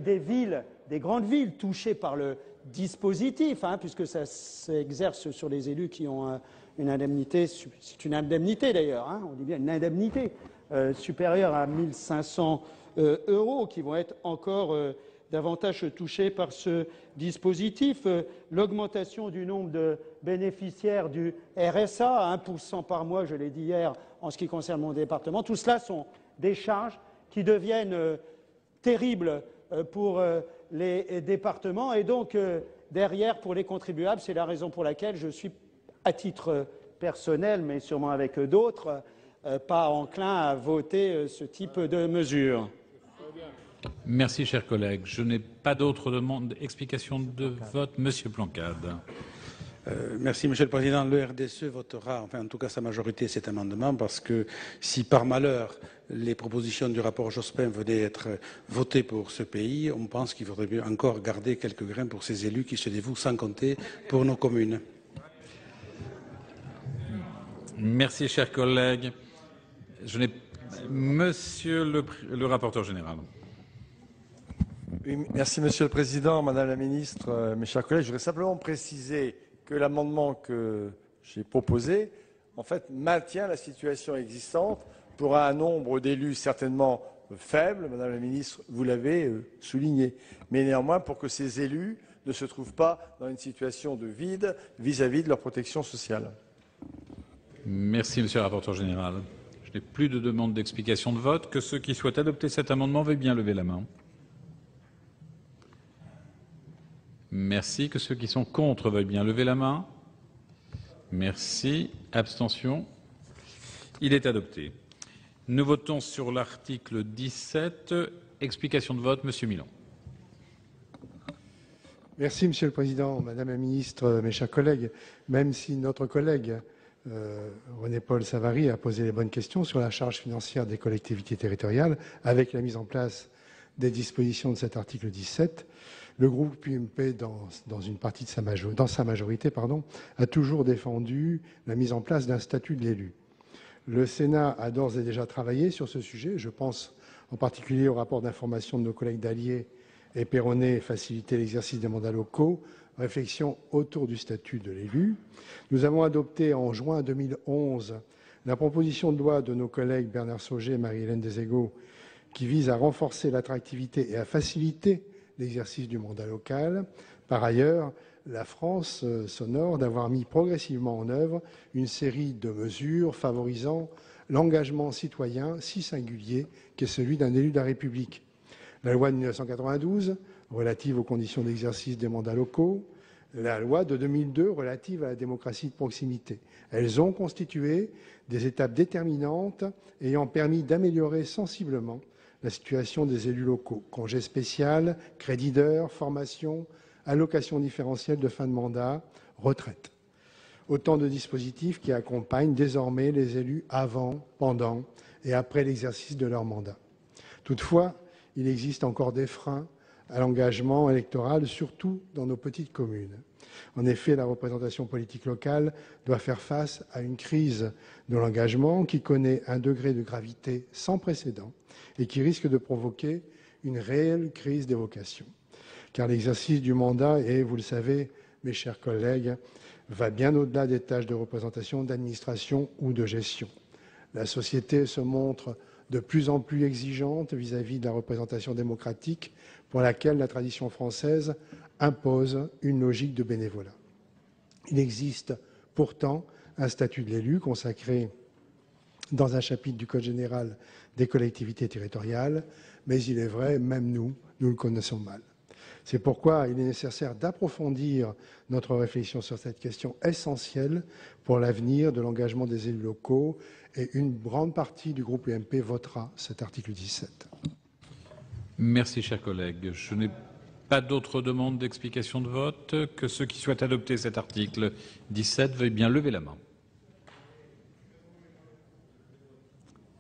villes, des grandes villes touchées par le dispositif, puisque ça s'exerce sur les élus qui ont une indemnité, c'est une indemnité d'ailleurs, on dit bien une indemnité supérieure à 1 500 euros, qui vont être encore davantage touchés par ce dispositif. L'augmentation du nombre de bénéficiaires du RSA à 1% par mois, je l'ai dit hier, en ce qui concerne mon département, tout cela sont des charges qui deviennent terribles pour les départements et donc derrière pour les contribuables. C'est la raison pour laquelle je suis, à titre personnel, mais sûrement avec d'autres, pas enclin à voter ce type de mesures. Merci, cher collègue. Je n'ai pas d'autres demandes d'explication de vote. Monsieur Plancade. Merci, Monsieur le Président. Le RDSE votera, enfin en tout cas sa majorité, cet amendement parce que si par malheur les propositions du rapport Jospin venaient être votées pour ce pays, on pense qu'il faudrait encore garder quelques grains pour ces élus qui se dévouent sans compter pour nos communes. Merci, cher collègue. Monsieur le rapporteur général. Oui, merci, Monsieur le Président, Madame la Ministre, mes chers collègues. Je voudrais simplement préciser que l'amendement que j'ai proposé, en fait, maintient la situation existante pour un nombre d'élus certainement faible, Madame la Ministre, vous l'avez souligné, mais néanmoins pour que ces élus ne se trouvent pas dans une situation de vide vis-à-vis de leur protection sociale. Merci, Monsieur le rapporteur général. Je n'ai plus de demande d'explication de vote. Que ceux qui souhaitent adopter cet amendement veuillent bien lever la main. Merci. Que ceux qui sont contre veuillent bien lever la main. Merci. Abstention. Il est adopté. Nous votons sur l'article 17. Explication de vote, Monsieur Milan. Merci, Monsieur le Président, Madame la Ministre, mes chers collègues. Même si notre collègue René-Paul Savary a posé les bonnes questions sur la charge financière des collectivités territoriales, avec la mise en place des dispositions de cet article 17, le groupe UMP, dans sa majorité, a toujours défendu la mise en place d'un statut de l'élu. Le Sénat a d'ores et déjà travaillé sur ce sujet. Je pense en particulier au rapport d'information de nos collègues Dallier et Perronnet, faciliter l'exercice des mandats locaux, réflexion autour du statut de l'élu. Nous avons adopté en juin 2011 la proposition de loi de nos collègues Bernard Sauger et Marie-Hélène Deségo qui vise à renforcer l'attractivité et à faciliter l'exercice du mandat local. Par ailleurs, la France s'honore d'avoir mis progressivement en œuvre une série de mesures favorisant l'engagement citoyen si singulier qu'est celui d'un élu de la République. La loi de 1992 relative aux conditions d'exercice des mandats locaux, la loi de 2002 relative à la démocratie de proximité. Elles ont constitué des étapes déterminantes ayant permis d'améliorer sensiblement la situation des élus locaux. Congé spécial, crédit d'heure, formation, allocation différentielle de fin de mandat, retraite. Autant de dispositifs qui accompagnent désormais les élus avant, pendant et après l'exercice de leur mandat. Toutefois, il existe encore des freins à l'engagement électoral, surtout dans nos petites communes. En effet, la représentation politique locale doit faire face à une crise de l'engagement qui connaît un degré de gravité sans précédent et qui risque de provoquer une réelle crise des vocations. Car l'exercice du mandat est, vous le savez, mes chers collègues, va bien au-delà des tâches de représentation, d'administration ou de gestion. La société se montre de plus en plus exigeante vis-à-vis de la représentation démocratique pour laquelle la tradition française impose une logique de bénévolat. Il existe pourtant un statut de l'élu consacré dans un chapitre du Code général des collectivités territoriales, mais il est vrai, même nous le connaissons mal. C'est pourquoi il est nécessaire d'approfondir notre réflexion sur cette question essentielle pour l'avenir de l'engagement des élus locaux, et une grande partie du groupe UMP votera cet article 17. Merci, chers collègues. Je n'ai pas d'autres demandes d'explication de vote. Que ceux qui souhaitent adopter cet article 17 veuillent bien lever la main.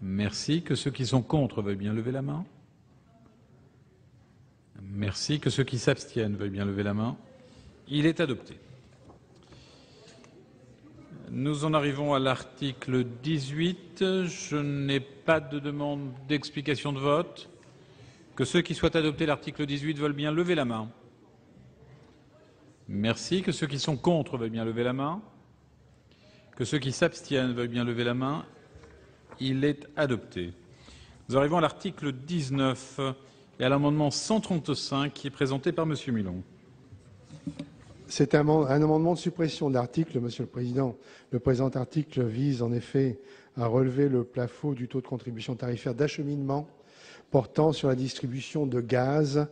Merci. Que ceux qui sont contre veuillent bien lever la main. Merci. Que ceux qui s'abstiennent veuillent bien lever la main. Il est adopté. Nous en arrivons à l'article 18. Je n'ai pas de demande d'explication de vote. Que ceux qui souhaitent adopter l'article 18 veulent bien lever la main. Merci. Que ceux qui sont contre veuillent bien lever la main. Que ceux qui s'abstiennent veuillent bien lever la main. Il est adopté. Nous arrivons à l'article 19 et à l'amendement 135 qui est présenté par M. Milon. C'est un amendement de suppression d'article, Monsieur le Président. Le présent article vise en effet à relever le plafond du taux de contribution tarifaire d'acheminement portant sur la distribution de gaz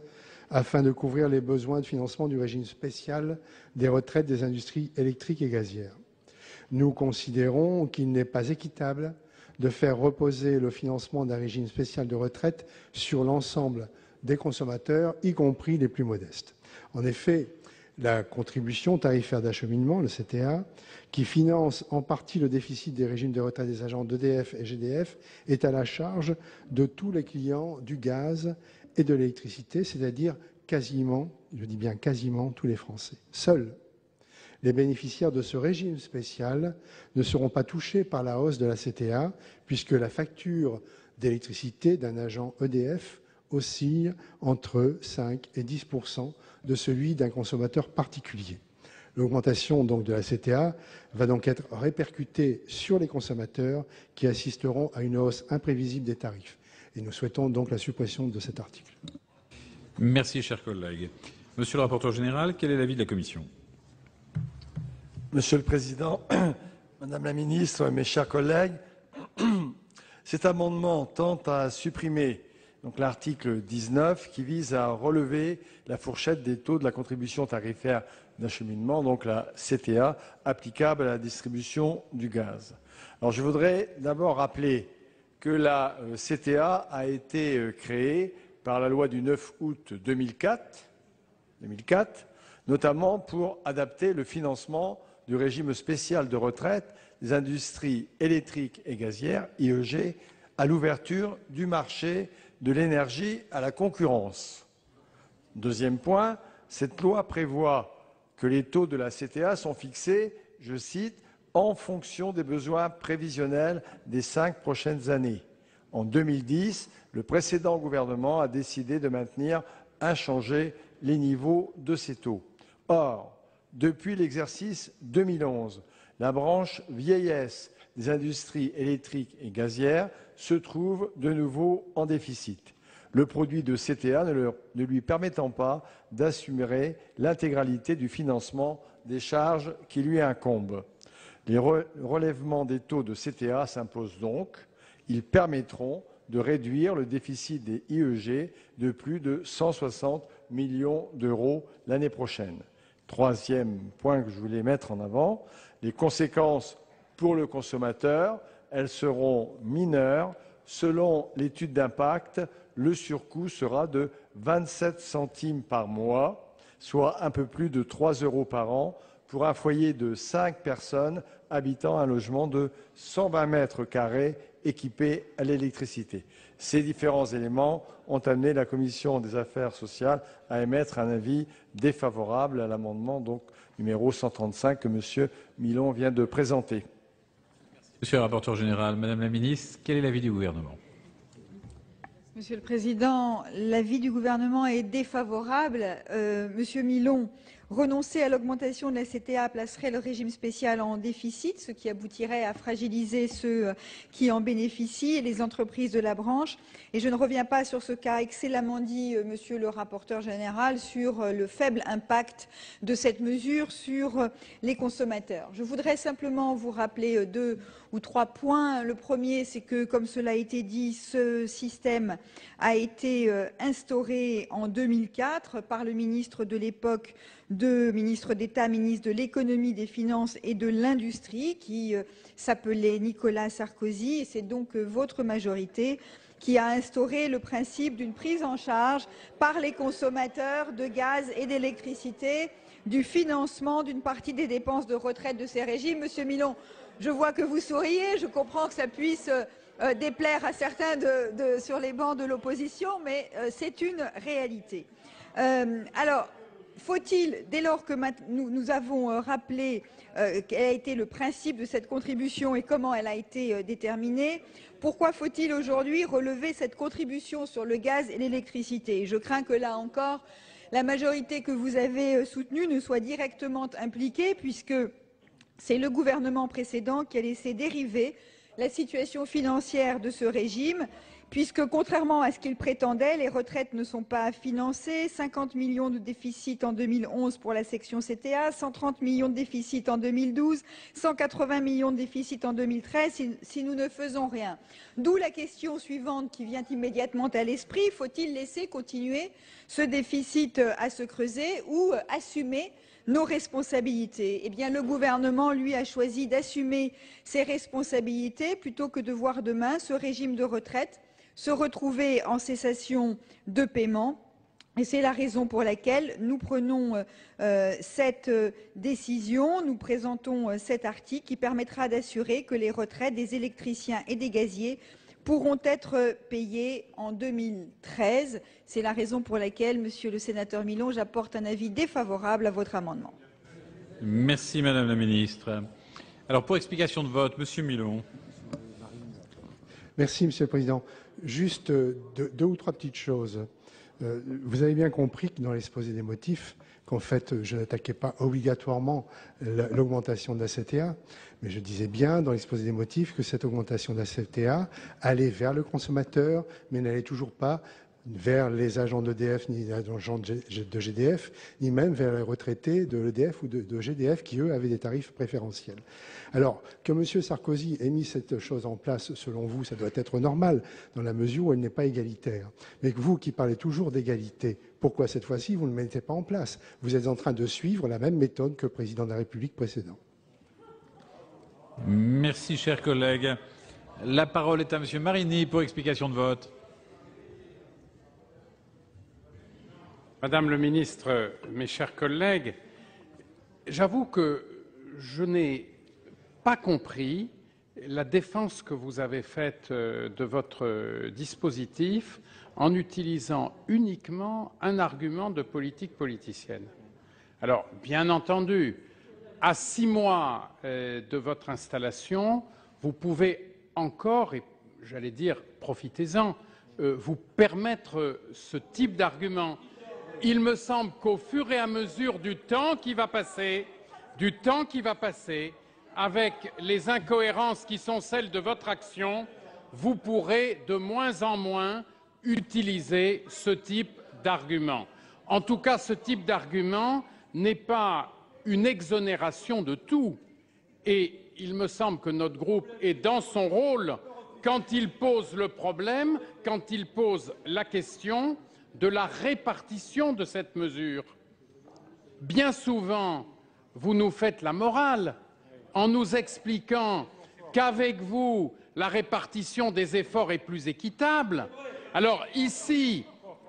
afin de couvrir les besoins de financement du régime spécial des retraites des industries électriques et gazières. Nous considérons qu'il n'est pas équitable de faire reposer le financement d'un régime spécial de retraite sur l'ensemble des consommateurs, y compris les plus modestes. En effet, la contribution tarifaire d'acheminement, le CTA, qui finance en partie le déficit des régimes de retraite des agents d'EDF et GDF, est à la charge de tous les clients du gaz et de l'électricité, c'est-à-dire quasiment, je dis bien quasiment, tous les Français. Seuls les bénéficiaires de ce régime spécial ne seront pas touchés par la hausse de la CTA, puisque la facture d'électricité d'un agent EDF oscille entre 5 et 10% de celui d'un consommateur particulier. L'augmentation donc de la CTA va donc être répercutée sur les consommateurs qui assisteront à une hausse imprévisible des tarifs. Et nous souhaitons donc la suppression de cet article. Merci, chers collègues. Monsieur le rapporteur général, quel est l'avis de la Commission ? Monsieur le Président, Madame la Ministre, mes chers collègues, cet amendement tend à supprimer l'article 19 qui vise à relever la fourchette des taux de la contribution tarifaire d'acheminement, donc la CTA, applicable à la distribution du gaz. Alors je voudrais d'abord rappeler que la CTA a été créée par la loi du 9 août 2004, notamment pour adapter le financement du régime spécial de retraite des industries électriques et gazières, IEG, à l'ouverture du marché de l'énergie à la concurrence. Deuxième point, cette loi prévoit que les taux de la CTA sont fixés, je cite, en fonction des besoins prévisionnels des 5 prochaines années. En 2010, le précédent gouvernement a décidé de maintenir inchangés les niveaux de ces taux. Or, depuis l'exercice 2011, la branche vieillesse des industries électriques et gazières se trouve de nouveau en déficit, le produit de CTA ne lui permettant pas d'assumer l'intégralité du financement des charges qui lui incombent. Les relèvements des taux de CTA s'imposent donc. Ils permettront de réduire le déficit des IEG de plus de 160 millions d'euros l'année prochaine. Troisième point que je voulais mettre en avant, les conséquences pour le consommateur, elles seront mineures. Selon l'étude d'impact, le surcoût sera de 27 centimes par mois, soit un peu plus de 3 € par an, pour un foyer de 5 personnes habitant un logement de 120 mètres carrés équipé à l'électricité. Ces différents éléments ont amené la Commission des affaires sociales à émettre un avis défavorable à l'amendement numéro 135 que M. Milon vient de présenter. Monsieur le rapporteur général, Madame la Ministre, quel est l'avis du Gouvernement ? Monsieur le Président, l'avis du Gouvernement est défavorable. Monsieur Milon, Renoncer à l'augmentation de la CTA placerait le régime spécial en déficit, ce qui aboutirait à fragiliser ceux qui en bénéficient et les entreprises de la branche. Et je ne reviens pas sur ce qu'a excellemment dit Monsieur le rapporteur général sur le faible impact de cette mesure sur les consommateurs. Je voudrais simplement vous rappeler 2 ou 3 points. Le premier, c'est que, comme cela a été dit, ce système a été instauré en 2004 par le ministre de l'époque, ministre d'État, ministre de l'économie, des finances et de l'industrie, qui s'appelait Nicolas Sarkozy. Et c'est donc votre majorité qui a instauré le principe d'une prise en charge par les consommateurs de gaz et d'électricité du financement d'une partie des dépenses de retraite de ces régimes. Monsieur Milon, je vois que vous souriez, je comprends que ça puisse déplaire à certains sur les bancs de l'opposition, mais c'est une réalité. Alors, faut-il, dès lors que nous avons rappelé quel a été le principe de cette contribution et comment elle a été déterminée, pourquoi faut-il aujourd'hui relever cette contribution sur le gaz et l'électricité? Je crains que là encore, la majorité que vous avez soutenue ne soit directement impliquée, puisque c'est le gouvernement précédent qui a laissé dériver la situation financière de ce régime, puisque contrairement à ce qu'il prétendait, les retraites ne sont pas financées, 50 millions de déficit en 2011 pour la section CTA, 130 millions de déficit en 2012, 180 millions de déficit en 2013 si nous ne faisons rien. D'où la question suivante qui vient immédiatement à l'esprit, faut-il laisser continuer ce déficit à se creuser ou assumer nos responsabilités? Eh bien, le gouvernement, lui, a choisi d'assumer ses responsabilités plutôt que de voir demain ce régime de retraite se retrouver en cessation de paiement. Et c'est la raison pour laquelle nous prenons cette décision, nous présentons cet article qui permettra d'assurer que les retraites des électriciens et des gaziers pourront être payées en 2013. C'est la raison pour laquelle, Monsieur le sénateur Milon, j'apporte un avis défavorable à votre amendement. Merci Madame la Ministre. Alors pour explication de vote, Monsieur Milon. Merci Monsieur le Président. Juste 2 ou 3 petites choses. Vous avez bien compris que dans l'exposé des motifs, qu'en fait, je n'attaquais pas obligatoirement l'augmentation de la CTA, mais je disais bien dans l'exposé des motifs que cette augmentation de la CTA allait vers le consommateur, mais n'allait toujours pas vers les agents d'EDF, ni les agents de GDF, ni même vers les retraités de l'EDF ou de GDF qui, eux, avaient des tarifs préférentiels. Alors, que M. Sarkozy ait mis cette chose en place, selon vous, ça doit être normal, dans la mesure où elle n'est pas égalitaire. Mais que vous, qui parlez toujours d'égalité, pourquoi cette fois-ci, vous ne le mettez pas en place? Vous êtes en train de suivre la même méthode que le président de la République précédent. Merci, chers collègues. La parole est à M. Marini pour explication de vote. Madame le ministre, mes chers collègues, j'avoue que je n'ai pas compris la défense que vous avez faite de votre dispositif en utilisant uniquement un argument de politique politicienne. Alors, bien entendu, à 6 mois de votre installation, vous pouvez encore, et j'allais dire, profitez-en, vous permettre ce type d'argument. Il me semble qu'au fur et à mesure du temps qui va passer, avec les incohérences qui sont celles de votre action, vous pourrez de moins en moins utiliser ce type d'argument. En tout cas, ce type d'argument n'est pas une exonération de tout. Et il me semble que notre groupe est dans son rôle quand il pose le problème, quand il pose la question de la répartition de cette mesure. Bien souvent, vous nous faites la morale en nous expliquant qu'avec vous, la répartition des efforts est plus équitable. Alors ici,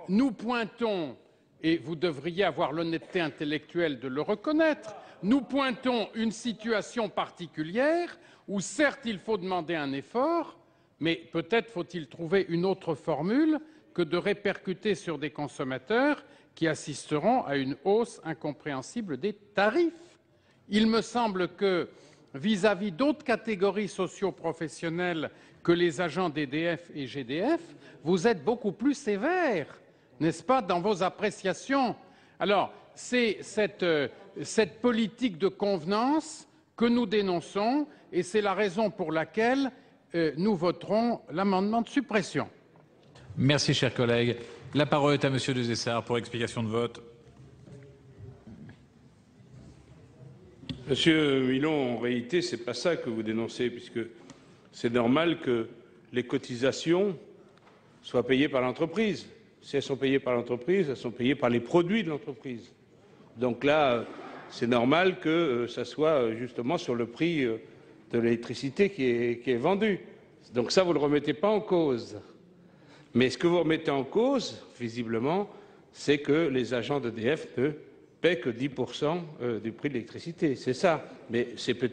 nous pointons, et vous devriez avoir l'honnêteté intellectuelle de le reconnaître, nous pointons une situation particulière où certes il faut demander un effort, mais peut-être faut-il trouver une autre formule que de répercuter sur des consommateurs qui assisteront à une hausse incompréhensible des tarifs. Il me semble que, vis-à-vis d'autres catégories socio-professionnelles que les agents d'EDF et GDF, vous êtes beaucoup plus sévères, n'est-ce pas, dans vos appréciations. Alors, c'est cette politique de convenance que nous dénonçons et c'est la raison pour laquelle nous voterons l'amendement de suppression. Merci, chers collègues. La parole est à Monsieur Desessard pour explication de vote. Monsieur Milon, en réalité, ce n'est pas ça que vous dénoncez, puisque c'est normal que les cotisations soient payées par l'entreprise. Si elles sont payées par l'entreprise, elles sont payées par les produits de l'entreprise. Donc là, c'est normal que ça soit justement sur le prix de l'électricité qui est vendu. Donc ça, vous ne le remettez pas en cause. Mais ce que vous remettez en cause, visiblement, c'est que les agents d'EDF ne paient que 10% du prix de l'électricité. C'est ça. Mais c'est peut-être